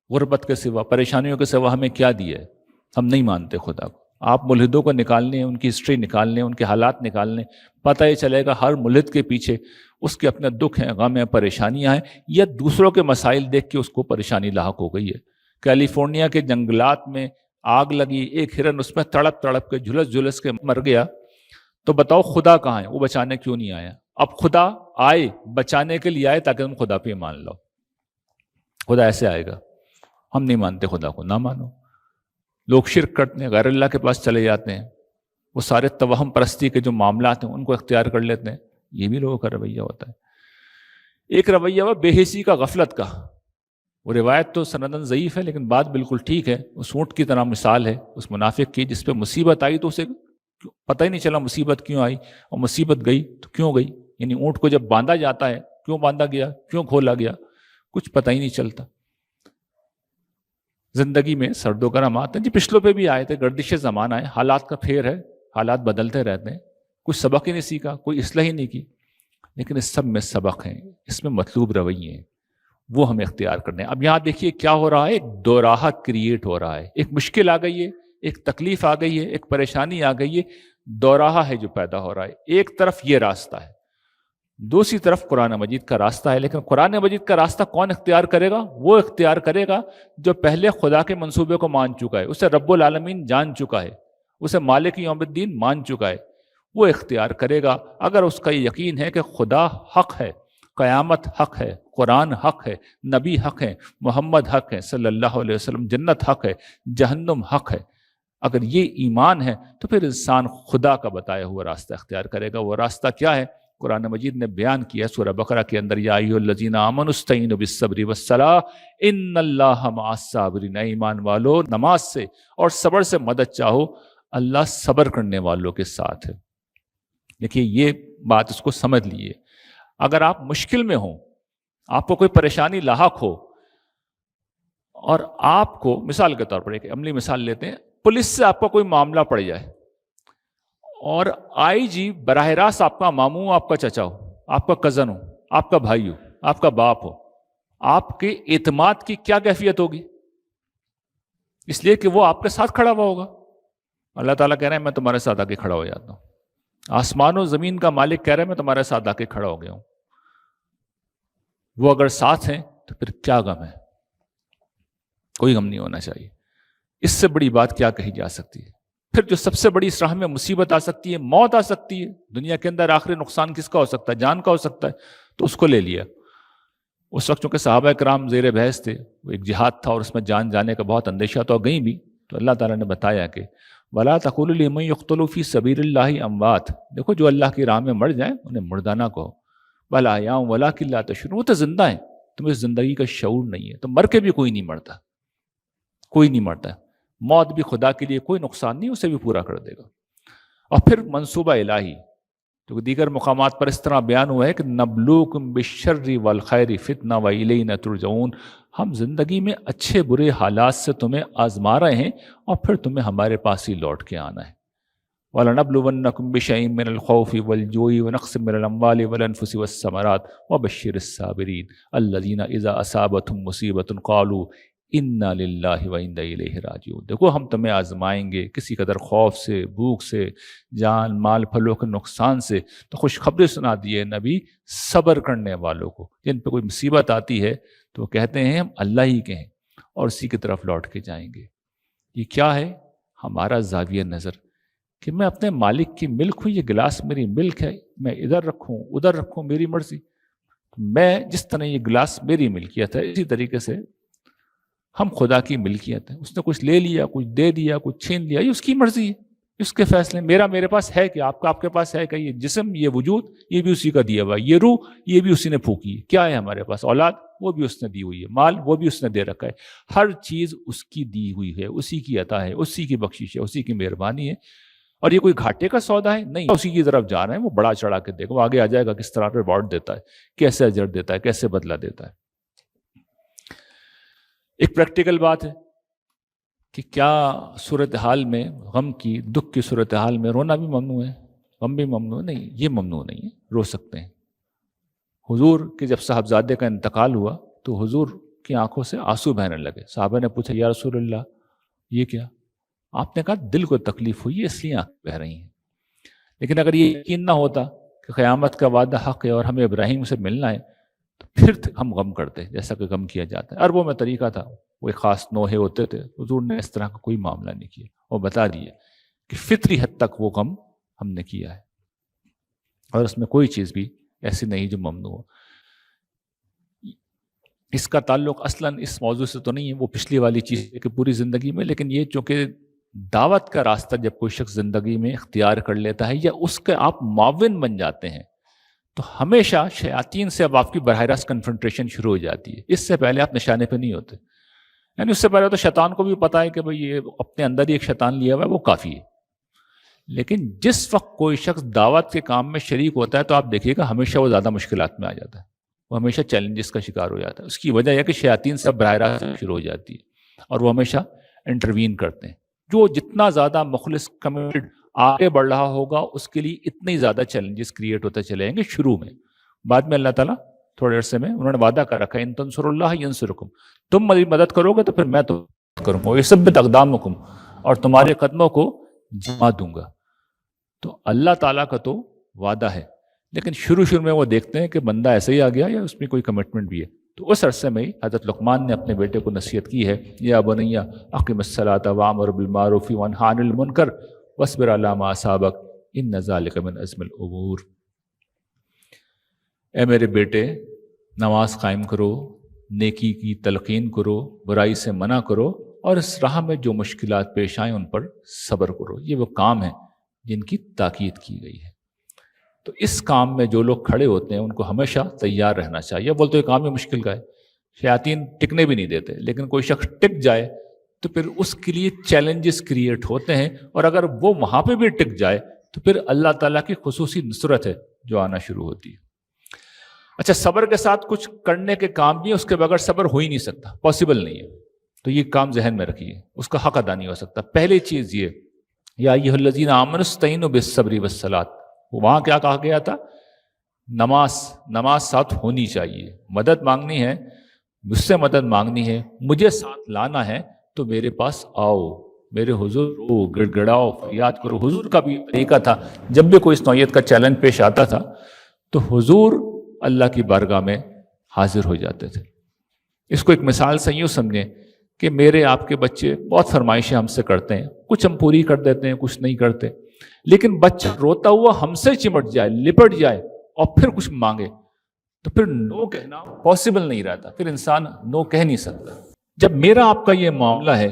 غربت کے سوا، پریشانیوں کے سوا ہمیں کیا دیا ہے؟ ہم نہیں مانتے خدا کو۔ آپ ملحدوں کو نکالنے، ان کی ہسٹری نکالنے، ان کے حالات نکالنے، پتہ یہ چلے گا ہر ملحد کے پیچھے اس کے اپنے دکھ ہیں، غم ہیں، پریشانیاں ہیں، یا دوسروں کے مسائل دیکھ کے اس کو پریشانی لاحق ہو گئی ہے۔ کیلیفورنیا کے جنگلات میں آگ لگی، ایک ہرن اس میں تڑپ تڑپ کے جھلس جھلس کے مر گیا، تو بتاؤ خدا کہاں ہے؟ وہ بچانے کیوں نہیں آیا؟ اب خدا آئے، بچانے کے لیے آئے تاکہ تم خدا پہ مان لو۔ خدا ایسے آئے گا؟ ہم نہیں مانتے خدا کو، نہ مانو۔ لوگ شرک کرتے ہیں، غیر اللہ کے پاس چلے جاتے ہیں، وہ سارے توہم پرستی کے جو معاملات ہیں ان کو اختیار کر لیتے ہیں۔ یہ بھی لوگوں کا رویہ ہوتا ہے۔ ایک رویہ وہ بے حسی کا، غفلت کا۔ وہ روایت تو سندن ضعیف ہے لیکن بات بالکل ٹھیک ہے۔ اس اونٹ کی طرح مثال ہے اس منافق کی جس پہ مصیبت آئی تو اسے پتہ ہی نہیں چلا مصیبت کیوں آئی، اور مصیبت گئی تو کیوں گئی، یعنی اونٹ کو جب باندھا جاتا ہے، کیوں باندھا گیا، کیوں کھولا گیا، کچھ پتہ ہی نہیں چلتا۔ زندگی میں سرد و گرم آتے ہیں جی، پچھلوں پہ بھی آئے تھے، گردش زمانہ ہے، حالات کا پھیر ہے، حالات بدلتے رہتے ہیں، کچھ سبق ہی نہیں سیکھا، کوئی اصلاح ہی نہیں کی، لیکن اس سب میں سبق ہیں، اس میں مطلوب رویے ہیں، وہ ہمیں اختیار کرنے ہیں۔ اب یہاں دیکھیے کیا ہو رہا ہے، ایک دوراہا کریٹ ہو رہا ہے، ایک مشکل آ گئی ہے، ایک تکلیف آ گئی ہے، ایک پریشانی آ گئی ہے، دوراہا ہے جو پیدا ہو رہا ہے۔ ایک طرف یہ راستہ ہے، دوسری طرف قرآن مجید کا راستہ ہے، لیکن قرآن مجید کا راستہ کون اختیار کرے گا؟ وہ اختیار کرے گا جو پہلے خدا کے منصوبے کو مان چکا ہے، اسے رب العالمین جان چکا ہے، اسے مالک یوم الدین مان چکا ہے، وہ اختیار کرے گا۔ اگر اس کا یہ یقین ہے کہ خدا حق ہے، قیامت حق ہے، قرآن حق ہے، نبی حق ہے، محمد حق ہے صلی اللہ علیہ وسلم، جنت حق ہے، جہنم حق ہے، اگر یہ ایمان ہے تو پھر انسان خدا کا بتایا ہوا راستہ اختیار کرے گا۔ وہ راستہ کیا ہے؟ قرآن مجید نے بیان کیا سورہ بقرہ کے اندر، یا ایھا الذین آمنوا استعینوا بالصبر والصلاۃ ان اللہ مع الصابرین، ایمان والو نماز سے اور صبر سے مدد چاہو، اللہ صبر کرنے والوں کے ساتھ ہے۔ دیکھیے یہ بات اس کو سمجھ لیے، اگر آپ مشکل میں ہوں، آپ کو کوئی پریشانی لاحق ہو، اور آپ کو مثال کے طور پر ایک عملی مثال لیتے ہیں، پولیس سے آپ کا کوئی معاملہ پڑ جائے اور آئی جی براہ راست آپ کا ماموں، آپ کا چچا ہو، آپ کا کزن ہو، آپ کا بھائی ہو، آپ کا باپ ہو، آپ کے اعتماد کی کیا کیفیت ہوگی؟ اس لیے کہ وہ آپ کے ساتھ کھڑا ہوا ہوگا۔ اللہ تعالیٰ کہہ رہے ہیں میں تمہارے ساتھ آ کے کھڑا ہو جاتا ہوں، آسمان و زمین کا مالک کہہ رہے ہیں میں تمہارے ساتھ آ کے کھڑا ہو گیا ہوں۔ وہ اگر ساتھ ہیں تو پھر کیا غم ہے؟ کوئی غم نہیں ہونا چاہیے۔ اس سے بڑی بات کیا کہی جا سکتی ہے؟ پھر جو سب سے بڑی اس راہ میں مصیبت آ سکتی ہے، موت آ سکتی ہے، دنیا کے اندر آخری نقصان کس کا ہو سکتا ہے؟ جان کا ہو سکتا ہے، تو اس کو لے لیا۔ اس وقت چونکہ صحابہ کرام زیر بحث تھے، وہ ایک جہاد تھا اور اس میں جان جانے کا بہت اندیشہ تو گئی بھی، تو اللہ تعالیٰ نے بتایا کہ وَلَا تَقُولُوا لِمَن يُقْتَلُ فِي سَبِيلِ اللَّهِ أَمْوَاتٌ، دیکھو جو اللہ کی راہ میں مر جائیں انہیں مردہ نہ کہو، بَلْ أَحْيَاءٌ وَلَٰكِن لَا تَشْعُرُونَ، وہ تو زندہ ہیں، تمہیں اس زندگی کا شعور نہیں ہے، تو مر کے بھی کوئی نہیں مرتا، کوئی نہیں مرتا، موت بھی خدا کے لیے کوئی نقصان نہیں، اسے بھی پورا کر دے گا۔ اور پھر منصوبہ الہی تو دیگر مقامات پر اس طرح بیان ہوا ہے کہ نبلوکم بالشر والخیر فتنہ والینا ترجعون، ہم زندگی میں اچھے برے حالات سے تمہیں آزما رہے ہیں اور پھر تمہیں ہمارے پاس ہی لوٹ کے آنا ہے۔ وَلَنَبْلُوَنَّكُمْ بِشَيْءٍ مِّنَ الْخَوْفِ وَالْجُوعِ وَنَقْصٍ مِّنَ الْأَمْوَالِ وَالْأَنفُسِ وَالثَّمَرَاتِ وَبَشِّرِ الصَّابِرِينَ الَّذِينَ إِذَا أَصَابَتْهُمْ مُصِيبَةٌ قَالُوا اِنَّا لِلَّهِ وَإِنَّا إِلَيْهِ رَاجِعُونَ، دیکھو ہم تمہیں آزمائیں گے کسی قدر خوف سے، بھوک سے، جان مال پھلوں کے نقصان سے، تو خوشخبری سنا دیے نبی صبر کرنے والوں کو، جن پہ کوئی مصیبت آتی ہے تو وہ کہتے ہیں ہم اللہ ہی کے ہیں اور اسی کی طرف لوٹ کے جائیں گے۔ یہ کیا ہے؟ ہمارا زاویہ نظر کہ میں اپنے مالک کی ملک ہوں، یہ گلاس میری ملک ہے، میں ادھر رکھوں ادھر رکھوں میری مرضی، میں جس طرح یہ گلاس میری ملکیت ہے اسی طریقے سے ہم خدا کی ملکیت ہے، اس نے کچھ لے لیا، کچھ دے دیا، کچھ چھین لیا، یہ اس کی مرضی ہے، اس کے فیصلے، میرے پاس ہے کہ آپ کے پاس ہے کہ یہ جسم، یہ وجود، یہ بھی اسی کا دیا ہوا ہے، یہ روح، یہ بھی اسی نے پھونکی ہے، کیا ہے ہمارے پاس؟ اولاد، وہ بھی اس نے دی ہوئی ہے، مال وہ بھی اس نے دے رکھا ہے، ہر چیز اس کی دی ہوئی ہے، اسی کی عطا ہے، اسی کی بخشش ہے، اسی کی مہربانی ہے، اور یہ کوئی گھاٹے کا سودا ہے نہیں، اسی کی طرف جا رہے ہیں، وہ بڑا چڑھا کے دیکھو آگے آ جائے گا کس طرح ریوارڈ دیتا ہے، کیسے اجر دیتا ہے، کیسے بدلہ دیتا ہے۔ ایک پریکٹیکل بات ہے کہ کیا صورتحال میں غم کی، دکھ کی صورتحال میں رونا بھی ممنوع ہے، غم بھی ممنوع ہے؟ نہیں، یہ ممنوع نہیں ہے، رو سکتے ہیں۔ حضور کے جب صاحبزادے کا انتقال ہوا تو حضور کی آنکھوں سے آنسو بہنے لگے، صحابہ نے پوچھا یا رسول اللہ یہ کیا؟ آپ نے کہا دل کو تکلیف ہوئی ہے اس لیے آنکھیں بہہ رہی ہیں، لیکن اگر یہ یقین نہ ہوتا کہ قیامت کا وعدہ حق ہے اور ہمیں ابراہیم سے ملنا ہے تو پھر ہم غم کرتے جیسا کہ غم کیا جاتا ہے۔ عربوں میں طریقہ تھا، وہ ایک خاص نوحے ہوتے تھے، حضور نے اس طرح کا کوئی معاملہ نہیں کیا، وہ بتا دیے کہ فطری حد تک وہ غم ہم نے کیا ہے اور اس میں کوئی چیز بھی ایسی نہیں جو ممنوع ہو۔ اس کا تعلق اصلاً اس موضوع سے تو نہیں ہے، وہ پچھلی والی چیز ہے کہ پوری زندگی میں، لیکن یہ چونکہ دعوت کا راستہ جب کوئی شخص زندگی میں اختیار کر لیتا ہے یا اس کے آپ معاون بن جاتے ہیں تو ہمیشہ شیاطین سے اب آپ کی براہ راست کنفرنٹریشن شروع ہو جاتی ہے، اس سے پہلے آپ نشانے پہ نہیں ہوتے، یعنی اس سے پہلے تو شیطان کو بھی پتا ہے کہ بھئی یہ اپنے اندر ہی ایک شیطان لیا ہوا ہے وہ کافی ہے، لیکن جس وقت کوئی شخص دعوت کے کام میں شریک ہوتا ہے تو آپ دیکھیے گا ہمیشہ وہ زیادہ مشکلات میں آ جاتا ہے، وہ ہمیشہ چیلنجز کا شکار ہو جاتا ہے. اس کی وجہ یہ کہ شیاطین سے براہ راست شروع ہو جاتی ہے اور وہ ہمیشہ انٹروین کرتے ہیں. جو جتنا زیادہ مخلص کمیٹڈ آگے بڑھ رہا ہوگا اس کے لیے اتنے زیادہ چیلنجز کریٹ ہوتے چلے جائیں گے شروع میں. بعد میں اللہ تعالیٰ تھوڑے عرصے میں انہوں نے وعدہ کر رکھا ہے ان تنصروا اللہ ینصرکم، تم میری مدد کرو گے تو پھر میں تو کروں گا، ویثبت اقدامکم، اور تمہارے قدموں کو جما دوں گا. تو اللہ تعالیٰ کا تو وعدہ ہے، لیکن شروع میں وہ دیکھتے ہیں کہ بندہ ایسے ہی آ گیا یا اس میں کوئی کمٹمنٹ بھی ہے. تو اس عرصے میں ہی حضرت لقمان نے اپنے بیٹے کو نصیحت کی ہے، یا بنی اقم الصلاۃ وامر بالمعروف وانہی عن المنکر واصبر علی ما اصابک ان ذلک من عزم الامور. اے میرے بیٹے، نماز قائم کرو، نیکی کی تلقین کرو، برائی سے منع کرو، اور اس راہ میں جو مشکلات پیش آئیں ان پر صبر کرو. یہ وہ کام ہیں جن کی تاکید کی گئی ہے. تو اس کام میں جو لوگ کھڑے ہوتے ہیں ان کو ہمیشہ تیار رہنا چاہیے. بولتے ہیں کام ہی مشکل کا ہے، شیاطین ٹکنے بھی نہیں دیتے، لیکن کوئی شخص ٹک جائے تو پھر اس کے لیے چیلنجز کریٹ ہوتے ہیں، اور اگر وہ وہاں پہ بھی ٹک جائے تو پھر اللہ تعالیٰ کی خصوصی نصرت ہے جو آنا شروع ہوتی ہے. اچھا، صبر کے ساتھ کچھ کرنے کے کام بھی ہیں، اس کے بغیر صبر ہو ہی نہیں سکتا، پاسبل نہیں ہے. تو یہ کام ذہن میں رکھیے، اس کا حق ادا نہیں ہو سکتا. پہلی چیز یہ، یا ایھا الذین آمنوا استعینوا بالصبر والصلاۃ. وہاں کیا کہا گیا تھا؟ نماز ساتھ ہونی چاہیے. مدد مانگنی ہے، مجھ سے مدد مانگنی ہے، مجھے ساتھ لانا ہے تو میرے پاس آؤ، میرے حضور رو، گڑ گڑاؤ، فریاد کرو. حضور کا بھی طریقہ تھا، جب بھی کوئی اس نوعیت کا چیلنج پیش آتا تھا تو حضور اللہ کی بارگاہ میں حاضر ہو جاتے تھے. اس کو ایک مثال سے یوں سمجھیں کہ میرے آپ کے بچے بہت فرمائشیں ہم سے کرتے ہیں، کچھ ہم پوری کر دیتے ہیں، کچھ نہیں کرتے، لیکن بچہ روتا ہوا ہم سے چمٹ جائے، لپٹ جائے اور پھر کچھ مانگے تو پھر نو کہنا پاسبل نہیں رہتا، پھر انسان نو کہہ نہیں سکتا. جب میرا آپ کا یہ معاملہ ہے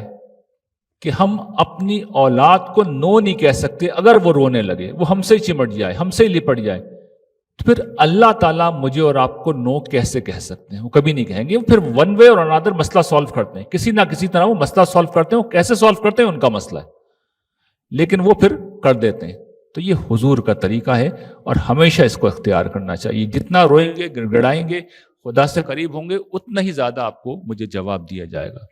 کہ ہم اپنی اولاد کو نو نہیں کہہ سکتے، اگر وہ رونے لگے، وہ ہم سے چمٹ جائے، ہم سے لپٹ جائے، تو پھر اللہ تعالیٰ مجھے اور آپ کو نو کیسے کہہ سکتے ہیں؟ وہ کبھی نہیں کہیں گے. وہ پھر ون وے اور انادر مسئلہ سالو کرتے ہیں، کسی نہ کسی طرح وہ مسئلہ سالو کرتے ہیں. وہ کیسے سالو کرتے ہیں ان کا مسئلہ ہے، لیکن وہ پھر کر دیتے ہیں. تو یہ حضور کا طریقہ ہے اور ہمیشہ اس کو اختیار کرنا چاہیے. جتنا روئیں گے، گڑ گڑائیں گے، خدا سے قریب ہوں گے، اتنا ہی زیادہ آپ کو مجھے جواب دیا جائے گا.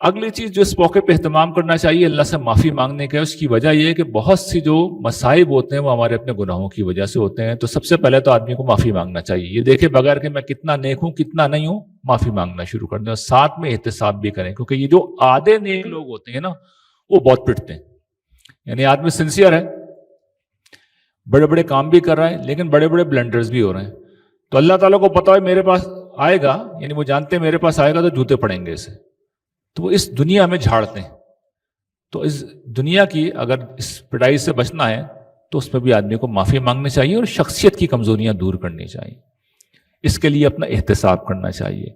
اگلی چیز جو اس موقع پہ اہتمام کرنا چاہیے اللہ سے معافی مانگنے کا، اس کی وجہ یہ ہے کہ بہت سی جو مصائب ہوتے ہیں وہ ہمارے اپنے گناہوں کی وجہ سے ہوتے ہیں. تو سب سے پہلے تو آدمی کو معافی مانگنا چاہیے. یہ دیکھے بغیر کہ میں کتنا نیک ہوں کتنا نہیں ہوں، معافی مانگنا شروع کر دیں اور ساتھ میں احتساب بھی کریں، کیونکہ یہ جو آدھے نیک لوگ ہوتے ہیں نا وہ بہت پٹتے ہیں. یعنی آدمی سنسیئر ہے، بڑے بڑے کام بھی کر رہا ہے، لیکن بڑے بڑے بلنڈرز بھی ہو رہے ہیں. تو اللہ تعالیٰ کو پتا ہے میرے پاس آئے گا، یعنی وہ جانتے ہیں میرے پاس آئے گا تو جوتے پڑیں گے اسے، تو وہ اس دنیا میں جھاڑتے ہیں. تو اس دنیا کی اگر اس پٹائی سے بچنا ہے تو اس میں بھی آدمی کو معافی مانگنی چاہیے اور شخصیت کی کمزوریاں دور کرنی چاہیے. اس کے لیے اپنا احتساب کرنا چاہیے.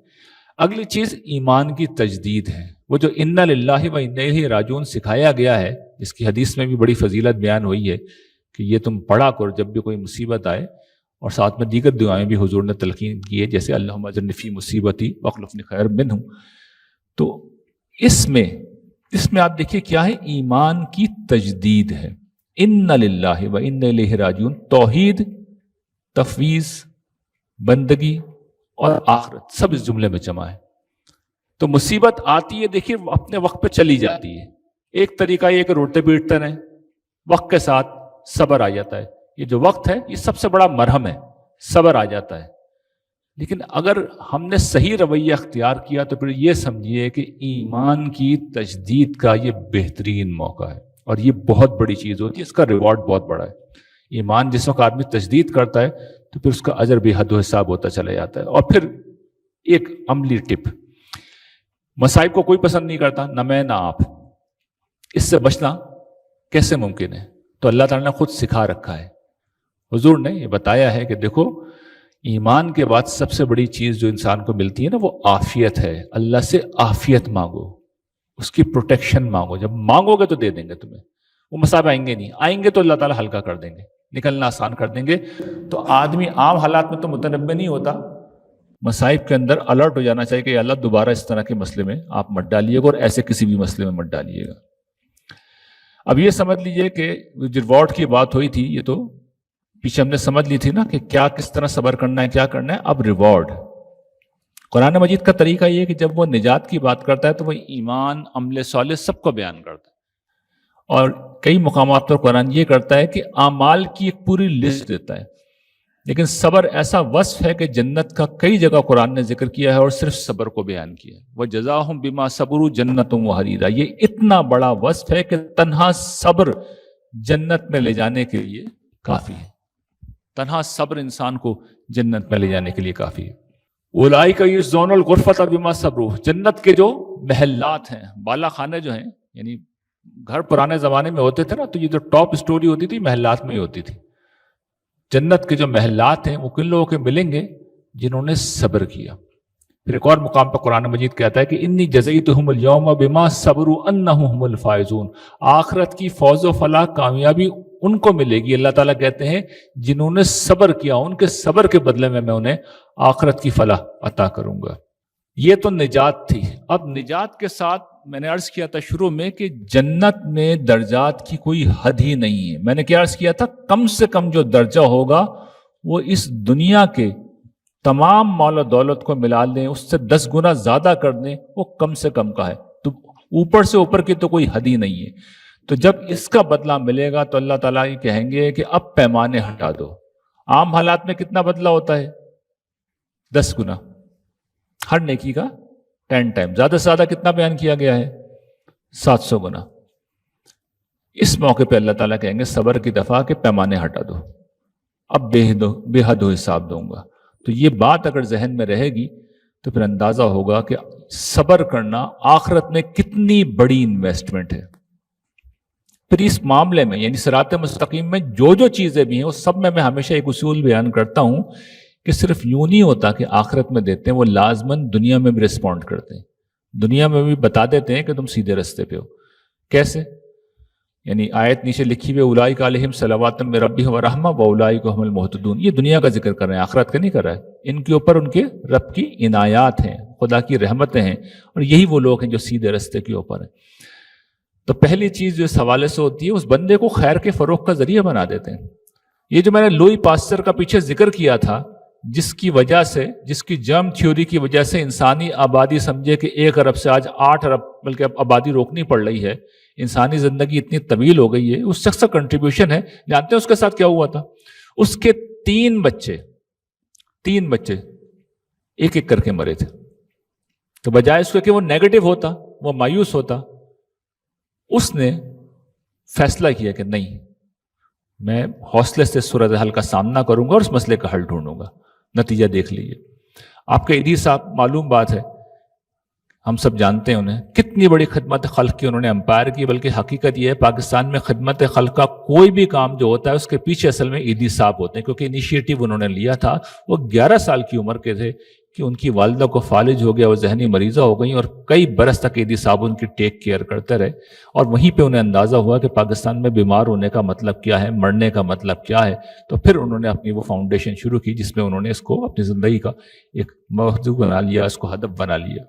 اگلی چیز ایمان کی تجدید ہے. وہ جو انا للہ و انا الیہ راجعون سکھایا گیا ہے، جس کی حدیث میں بھی بڑی فضیلت بیان ہوئی ہے کہ یہ تم پڑھا کرو جب بھی کوئی مصیبت آئے، اور ساتھ میں دیگر دعائیں بھی حضور نے تلقین کی ہے، جیسے اللہم اجرنی فی مصیبتی واخلفنی خیر منہ. تو اس میں آپ دیکھیے کیا ہے، ایمان کی تجدید ہے. انا للہ و انا الیہ راجعون، توحید، تفویض، بندگی اور آخرت سب اس جملے میں جمع ہے. تو مصیبت آتی ہے، دیکھیے اپنے وقت پہ چلی جاتی ہے. ایک طریقہ یہ کہ روٹتے پیٹتے رہیں، وقت کے ساتھ صبر آ جاتا ہے. یہ جو وقت ہے یہ سب سے بڑا مرہم ہے، صبر آ جاتا ہے. لیکن اگر ہم نے صحیح رویہ اختیار کیا تو پھر یہ سمجھیے کہ ایمان کی تجدید کا یہ بہترین موقع ہے، اور یہ بہت بڑی چیز ہوتی ہے، اس کا ریوارڈ بہت بڑا ہے. ایمان جس وقت آدمی تجدید کرتا ہے تو پھر اس کا اجر بھی حد و حساب ہوتا چلا جاتا ہے. اور پھر ایک عملی ٹپ، مصائب کو کوئی پسند نہیں کرتا، نہ میں نہ آپ. اس سے بچنا کیسے ممکن ہے؟ تو اللہ تعالیٰ نے خود سکھا رکھا ہے. حضور نے یہ بتایا ہے کہ دیکھو ایمان کے بعد سب سے بڑی چیز جو انسان کو ملتی ہے نا وہ عافیت ہے. اللہ سے عافیت مانگو، اس کی پروٹیکشن مانگو. جب مانگو گے تو دے دیں گے تمہیں. وہ مصائب آئیں گے نہیں، آئیں گے تو اللہ تعالیٰ ہلکا کر دیں گے، نکلنا آسان کر دیں گے. تو آدمی عام حالات میں تو متنبع نہیں ہوتا، مصائب کے اندر الرٹ ہو جانا چاہیے کہ اللہ دوبارہ اس طرح کے مسئلے میں آپ مت ڈالیے گا، اور ایسے کسی بھی مسئلے میں مت ڈالیے گا. اب یہ سمجھ لیجئے کہ جو ریوارڈ کی بات ہوئی تھی یہ تو پیچھے ہم نے سمجھ لی تھی نا کہ کیا کس طرح صبر کرنا ہے، کیا کرنا ہے. اب ریوارڈ قرآن مجید کا طریقہ یہ ہے کہ جب وہ نجات کی بات کرتا ہے تو وہ ایمان، عمل صالح سب کو بیان کرتا ہے، اور کئی مقامات پر قرآن یہ کرتا ہے کہ اعمال کی ایک پوری لسٹ دیتا ہے. لیکن صبر ایسا وصف ہے کہ جنت کا کئی جگہ قرآن نے ذکر کیا ہے اور صرف صبر کو بیان کیا ہے. وَجَزَاهُمْ بِمَا صَبَرُوا جَنَّةٌ وَحَرِيرًا. یہ اتنا بڑا وصف ہے کہ تنہا صبر جنت میں لے جانے کے لیے کافی ہے. تنہا صبر انسان کو جنت میں لے جانے کے لیے کافی ہے. اولئک یجزون الغرفۃ بما صبروا. جنت کے جو محلات ہیں، بالا خانے جو ہیں، یعنی گھر پرانے زمانے میں ہوتے تھے نا، تو یہ جو ٹاپ سٹوری ہوتی تھی محلات میں ہی ہوتی تھی. جنت کے جو محلات ہیں وہ کن لوگوں کے ملیں گے؟ جنہوں نے صبر کیا. پھر ایک اور مقام پر قرآن مجید کہتا ہے کہ انی جزیتہم اليوم بما صبروا انہم هم الفائزون. آخرت کی فوز و فلاح، کامیابی ان کو ملے گی، اللہ تعالیٰ کہتے ہیں، جنہوں نے صبر کیا، ان کے صبر کے بدلے میں انہیں آخرت کی فلاح عطا کروں گا. یہ تو نجات تھی. اب نجات کے ساتھ میں نے عرض کیا تھا شروع میں کہ جنت میں درجات کی کوئی حد ہی نہیں ہے. میں نے کیا عرض کیا تھا؟ کم سے کم جو درجہ ہوگا وہ اس دنیا کے تمام مال و دولت کو ملا لیں، اس سے 10 گنا زیادہ کر دیں، وہ کم سے کم کا ہے. تو اوپر سے اوپر کی تو کوئی حد ہی نہیں ہے. تو جب اس کا بدلہ ملے گا تو اللہ تعالیٰ یہ کہیں گے کہ اب پیمانے ہٹا دو. عام حالات میں کتنا بدلہ ہوتا ہے؟ 10 گنا. ہر نیکی کا 10 ٹائم. زیادہ سے زیادہ کتنا بیان کیا گیا ہے؟ 700 گنا. اس موقع پہ اللہ تعالیٰ کہیں گے صبر کی دفعہ کے پیمانے ہٹا دو، اب بے حد و حساب دوں گا. تو یہ بات اگر ذہن میں رہے گی تو پھر اندازہ ہوگا کہ صبر کرنا آخرت میں کتنی بڑی انویسٹمنٹ ہے. پھر اس معاملے میں یعنی صراط مستقیم میں جو جو چیزیں بھی ہیں وہ سب میں ہمیشہ ایک اصول بیان کرتا ہوں کہ صرف یوں نہیں ہوتا کہ آخرت میں دیتے ہیں، وہ لازماً دنیا میں بھی رسپونڈ کرتے ہیں. دنیا میں بھی بتا دیتے ہیں کہ تم سیدھے رستے پہ ہو. کیسے؟ یعنی آیت نیچے لکھی ہوئی اولئک علیہم صلوات من ربہم ورحمہ واولئک هم المہتدون. یہ دنیا کا ذکر کر رہے ہیں، آخرت کا نہیں کر رہا ہے. ان کے اوپر ان کے رب کی عنایات ہیں، خدا کی رحمتیں ہیں، اور یہی وہ لوگ ہیں جو سیدھے رستے کے اوپر ہیں. تو پہلی چیز جو اس حوالے سے ہوتی ہے، اس بندے کو خیر کے فروغ کا ذریعہ بنا دیتے ہیں. یہ جو میں نے لوئی پاسچر کا پیچھے ذکر کیا تھا، جس کی وجہ سے، جس کی جرم تھیوری کی وجہ سے انسانی آبادی سمجھے کہ 1 ارب سے آج 8 ارب بلکہ اب آبادی روکنی پڑ رہی ہے، انسانی زندگی اتنی طویل ہو گئی ہے، اس شخص کا کنٹریبیوشن ہے. جانتے ہیں اس کے ساتھ کیا ہوا تھا؟ اس کے 3 بچے ایک ایک کر کے مرے تھے. تو بجائے اس کے کہ وہ نیگیٹو ہوتا، وہ مایوس ہوتا، اس نے فیصلہ کیا کہ نہیں، میں حوصلے سے صورتحال کا سامنا کروں گا اور اس مسئلے کا حل ڈھونڈوں گا. نتیجہ دیکھ لیجیے. آپ کے ادریس صاحب، معلوم بات ہے، ہم سب جانتے ہیں انہیں، کتنی بڑی خدمت خلق کی انہوں نے امپائر کی. بلکہ حقیقت یہ ہے پاکستان میں خدمت خلق کا کوئی بھی کام جو ہوتا ہے اس کے پیچھے اصل میں ادریس صاحب ہوتے ہیں، کیونکہ انیشیٹو انہوں نے لیا تھا. وہ 11 سال کی عمر کے تھے کہ ان کی والدہ کو فالج ہو گیا، وہ ذہنی مریضہ ہو گئیں، اور کئی برس تک ادریس صاحب ان کی ٹیک کیئر کرتے رہے. اور وہیں پہ انہیں اندازہ ہوا کہ پاکستان میں بیمار ہونے کا مطلب کیا ہے، مرنے کا مطلب کیا ہے. تو پھر انہوں نے اپنی وہ فاؤنڈیشن شروع کی جس میں انہوں نے اس کو اپنی زندگی کا ایک موضوع بنا لیا، اس کو ہدف بنا لیا.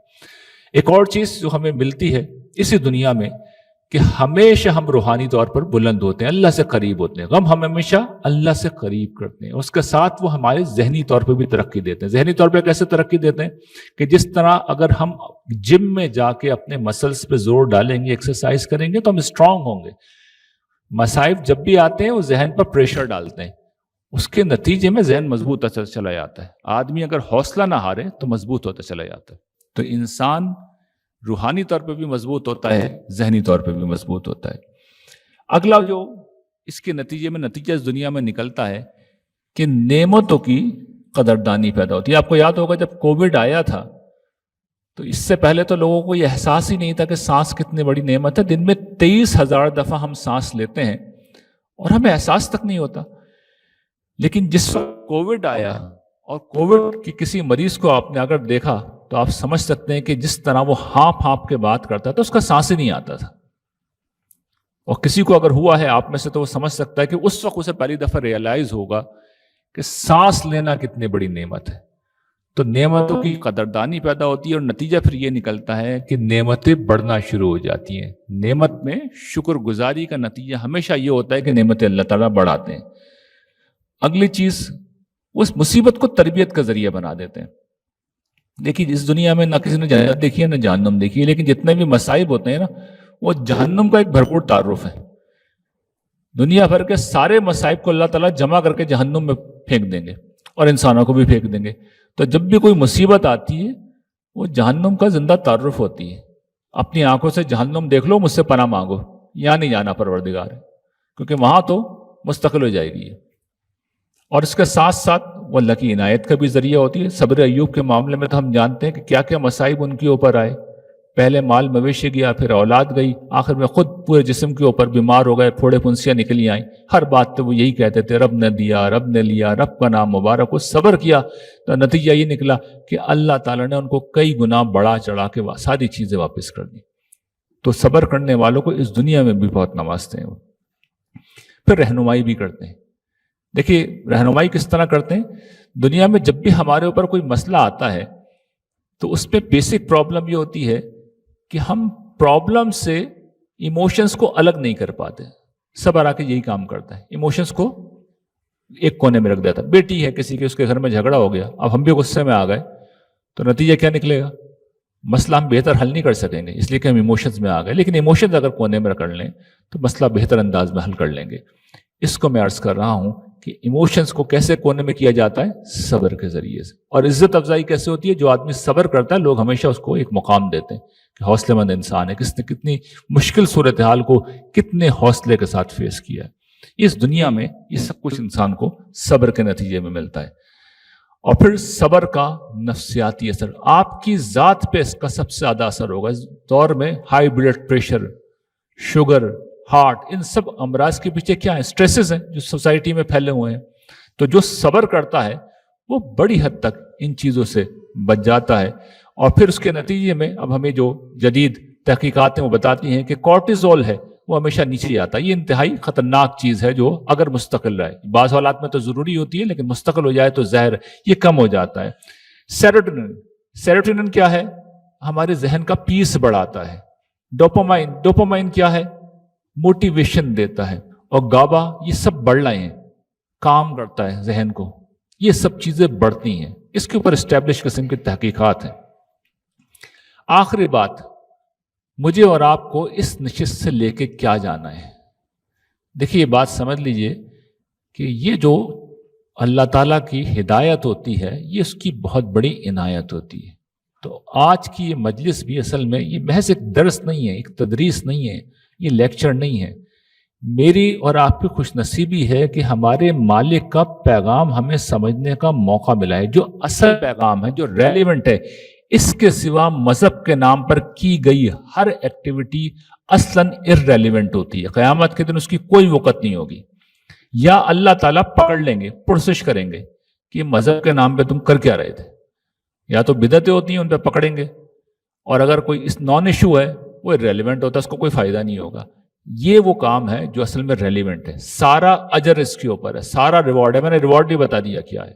ایک اور چیز جو ہمیں ملتی ہے اسی دنیا میں کہ ہمیشہ ہم روحانی طور پر بلند ہوتے ہیں، اللہ سے قریب ہوتے ہیں. غم ہم ہمیشہ اللہ سے قریب کرتے ہیں. اس کے ساتھ وہ ہمارے ذہنی طور پہ بھی ترقی دیتے ہیں. ذہنی طور پہ کیسے ترقی دیتے ہیں؟ کہ جس طرح اگر ہم جم میں جا کے اپنے مسلز پہ زور ڈالیں گے، ایکسرسائز کریں گے تو ہم اسٹرانگ ہوں گے. مصائب جب بھی آتے ہیں وہ ذہن پر پریشر ڈالتے ہیں، اس کے نتیجے میں ذہن مضبوط ہوتا چلا جاتا ہے. آدمی اگر حوصلہ نہ ہارے تو مضبوط ہوتا چلا جاتا ہے. تو انسان روحانی طور پہ بھی مضبوط ہوتا ہے، ذہنی طور پہ بھی مضبوط ہوتا ہے. اگلا جو اس کے نتیجے میں نتیجہ اس دنیا میں نکلتا ہے کہ نعمتوں کی قدردانی پیدا ہوتی ہے. آپ کو یاد ہوگا جب کووڈ آیا تھا تو اس سے پہلے تو لوگوں کو یہ احساس ہی نہیں تھا کہ سانس کتنی بڑی نعمت ہے. دن میں 23,000 دفعہ ہم سانس لیتے ہیں اور ہمیں احساس تک نہیں ہوتا. لیکن جس وقت کووڈ آیا اور کووڈ کی کسی مریض کو آپ نے اگر دیکھا تو آپ سمجھ سکتے ہیں کہ جس طرح وہ ہانپ ہانپ کے بات کرتا تھا، اس کا سانس ہی نہیں آتا تھا. اور کسی کو اگر ہوا ہے آپ میں سے تو وہ سمجھ سکتا ہے کہ اس وقت اسے پہلی دفعہ ریئلائز ہوگا کہ سانس لینا کتنی بڑی نعمت ہے. تو نعمتوں کی قدردانی پیدا ہوتی ہے اور نتیجہ پھر یہ نکلتا ہے کہ نعمتیں بڑھنا شروع ہو جاتی ہیں. نعمت میں شکر گزاری کا نتیجہ ہمیشہ یہ ہوتا ہے کہ نعمتیں اللہ تعالیٰ بڑھاتے ہیں. اگلی چیز، اس مصیبت کو تربیت کا ذریعہ بنا دیتے ہیں. دیکھیے اس دنیا میں نہ کسی نے جنت دیکھی ہے نہ جہنم دیکھی ہے، لیکن جتنے بھی مصائب ہوتے ہیں نا وہ جہنم کا ایک بھرپور تعارف ہے. دنیا بھر کے سارے مصائب کو اللہ تعالیٰ جمع کر کے جہنم میں پھینک دیں گے اور انسانوں کو بھی پھینک دیں گے. تو جب بھی کوئی مصیبت آتی ہے وہ جہنم کا زندہ تعارف ہوتی ہے. اپنی آنکھوں سے جہنم دیکھ لو، مجھ سے پناہ مانگو، یہاں نہیں جانا پروردگار ہے، کیونکہ وہاں تو مستقل ہو جائے گی. اور اس کے ساتھ ساتھ وہ اللہ کی عنایت کا بھی ذریعہ ہوتی ہے. صبر ایوب کے معاملے میں تو ہم جانتے ہیں کہ کیا کیا مصائب ان کے اوپر آئے. پہلے مال مویشی گیا، پھر اولاد گئی، آخر میں خود پورے جسم کے اوپر بیمار ہو گئے، پھوڑے پھنسیاں نکلی آئیں. ہر بات پہ وہ یہی کہتے تھے رب نے دیا، رب نے لیا، رب کا نام مبارک ہو. صبر کیا تو نتیجہ یہ نکلا کہ اللہ تعالیٰ نے ان کو کئی گنا بڑھا چڑھا کے ساری چیزیں واپس کر دی. تو صبر کرنے والوں کو اس دنیا میں بھی بہت نوازتے ہیں. پھر رہنمائی بھی کرتے ہیں. دیکھیے رہنمائی کس طرح کرتے ہیں. دنیا میں جب بھی ہمارے اوپر کوئی مسئلہ آتا ہے تو اس پہ بیسک پرابلم یہ ہوتی ہے کہ ہم پرابلم سے ایموشنز کو الگ نہیں کر پاتے. صبر آ کے یہی کام کرتا ہے، ایموشنز کو ایک کونے میں رکھ دیتا. بیٹی ہے کسی کے، اس کے گھر میں جھگڑا ہو گیا، اب ہم بھی غصے میں آ گئے تو نتیجہ کیا نکلے گا؟ مسئلہ ہم بہتر حل نہیں کر سکیں گے، اس لیے کہ ہم ایموشنز میں آ گئے. لیکن ایموشنز اگر کونے میں رکھ لیں تو مسئلہ بہتر انداز میں حل کر لیں گے. اس کو میں عرض کر رہا ہوں کہ ایموشنز کو کیسے کونے میں کیا جاتا ہے؟ صبر کے ذریعے سے. اور عزت افزائی کیسے ہوتی ہے؟ جو آدمی صبر کرتا ہے لوگ ہمیشہ اس کو ایک مقام دیتے ہیں کہ حوصلے مند انسان ہے، کس نے کتنی مشکل صورتحال کو کتنے حوصلے کے ساتھ فیس کیا ہے. اس دنیا میں یہ سب کچھ انسان کو صبر کے نتیجے میں ملتا ہے. اور پھر صبر کا نفسیاتی اثر، آپ کی ذات پہ اس کا سب سے زیادہ اثر ہوگا. اس دور میں high blood pressure, sugar, heart, ان سب امراض کے پیچھے کیا ہیں؟ سٹریسز ہیں جو سوسائٹی میں پھیلے ہوئے ہیں. تو جو صبر کرتا ہے وہ بڑی حد تک ان چیزوں سے بچ جاتا ہے. اور پھر اس کے نتیجے میں اب ہمیں جو جدید تحقیقات ہیں وہ بتاتی ہیں کہ کورٹیزول ہے وہ ہمیشہ نیچے آتا ہے. یہ انتہائی خطرناک چیز ہے جو اگر مستقل رہے، بعض حالات میں تو ضروری ہوتی ہے لیکن مستقل ہو جائے تو زہر، یہ کم ہو جاتا ہے. سیروٹونن کیا ہے؟ ہمارے ذہن کا پیس بڑھاتا ہے. ڈوپامائن کیا ہے؟ موٹیویشن دیتا ہے. اور گابا، یہ سب بڑھ رہے ہیں، کام کرتا ہے ذہن کو. یہ سب چیزیں بڑھتی ہیں. اس کے اوپر اسٹیبلش قسم کی تحقیقات ہیں. آخری بات، مجھے اور آپ کو اس نشست سے لے کے کیا جانا ہے؟ دیکھیے یہ بات سمجھ لیجئے کہ یہ جو اللہ تعالیٰ کی ہدایت ہوتی ہے یہ اس کی بہت بڑی عنایت ہوتی ہے. تو آج کی یہ مجلس بھی اصل میں یہ محض ایک درس نہیں ہے، ایک تدریس نہیں ہے، یہ لیکچر نہیں ہے. میری اور آپ کی خوش نصیبی ہے کہ ہمارے مالک کا پیغام ہمیں سمجھنے کا موقع ملا ہے، جو اصل پیغام ہے، جو ریلیونٹ ہے. اس کے سوا مذہب کے نام پر کی گئی ہر ایکٹیویٹی اصلاً ارریلیونٹ ہوتی ہے. قیامت کے دن اس کی کوئی وقت نہیں ہوگی. یا اللہ تعالیٰ پکڑ لیں گے، پرسش کریں گے کہ مذہب کے نام پہ تم کر کیا رہے تھے. یا تو بدعتیں ہوتی ہیں، ان پہ پکڑیں گے، اور اگر کوئی اس نان ایشو ہے وہ ریلیونٹ ہوتا ہے، اس کو کوئی فائدہ نہیں ہوگا. یہ وہ کام ہے جو اصل میں ریلیونٹ ہے. سارا اجر اس کے اوپر ہے، سارا ریوارڈ ہے. میں نے ریوارڈ نہیں بتا دیا کیا ہے.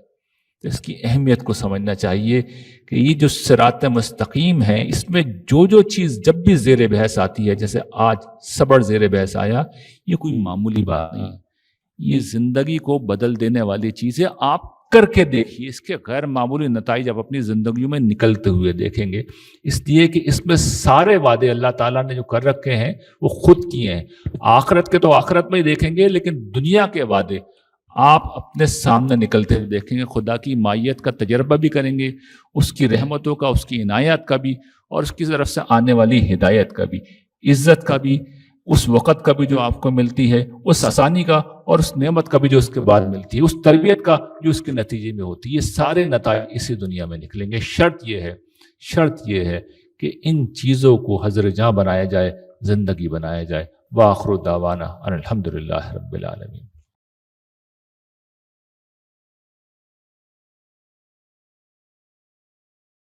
تو اس کی اہمیت کو سمجھنا چاہیے کہ یہ جو صراط مستقیم ہے، اس میں جو چیز جب بھی زیر بحث آتی ہے، جیسے آج صبر زیر بحث آیا، یہ کوئی معمولی بات نہیں. یہ زندگی کو بدل دینے والی چیز ہے. آپ کر کے دیکھیے، اس کے غیر معمولی نتائج آپ اپنی زندگیوں میں نکلتے ہوئے دیکھیں گے. اس لیے کہ اس میں سارے وعدے اللہ تعالیٰ نے جو کر رکھے ہیں وہ خود کیے ہیں. آخرت کے تو آخرت میں ہی دیکھیں گے، لیکن دنیا کے وعدے آپ اپنے سامنے نکلتے ہوئے دیکھیں گے. خدا کی مائیت کا تجربہ بھی کریں گے، اس کی رحمتوں کا، اس کی عنایت کا بھی، اور اس کی طرف سے آنے والی ہدایت کا بھی، عزت کا بھی، اس وقت کا بھی جو آپ کو ملتی ہے، اس آسانی کا، اور اس نعمت کا بھی جو اس کے بعد ملتی ہے، اس تربیت کا جو اس کے نتیجے میں ہوتی ہے. یہ سارے نتائج اسی دنیا میں نکلیں گے. شرط یہ ہے کہ ان چیزوں کو حضر جاں بنایا جائے، زندگی بنایا جائے. وآخر دعوانا ان الحمدللہ رب العالمین.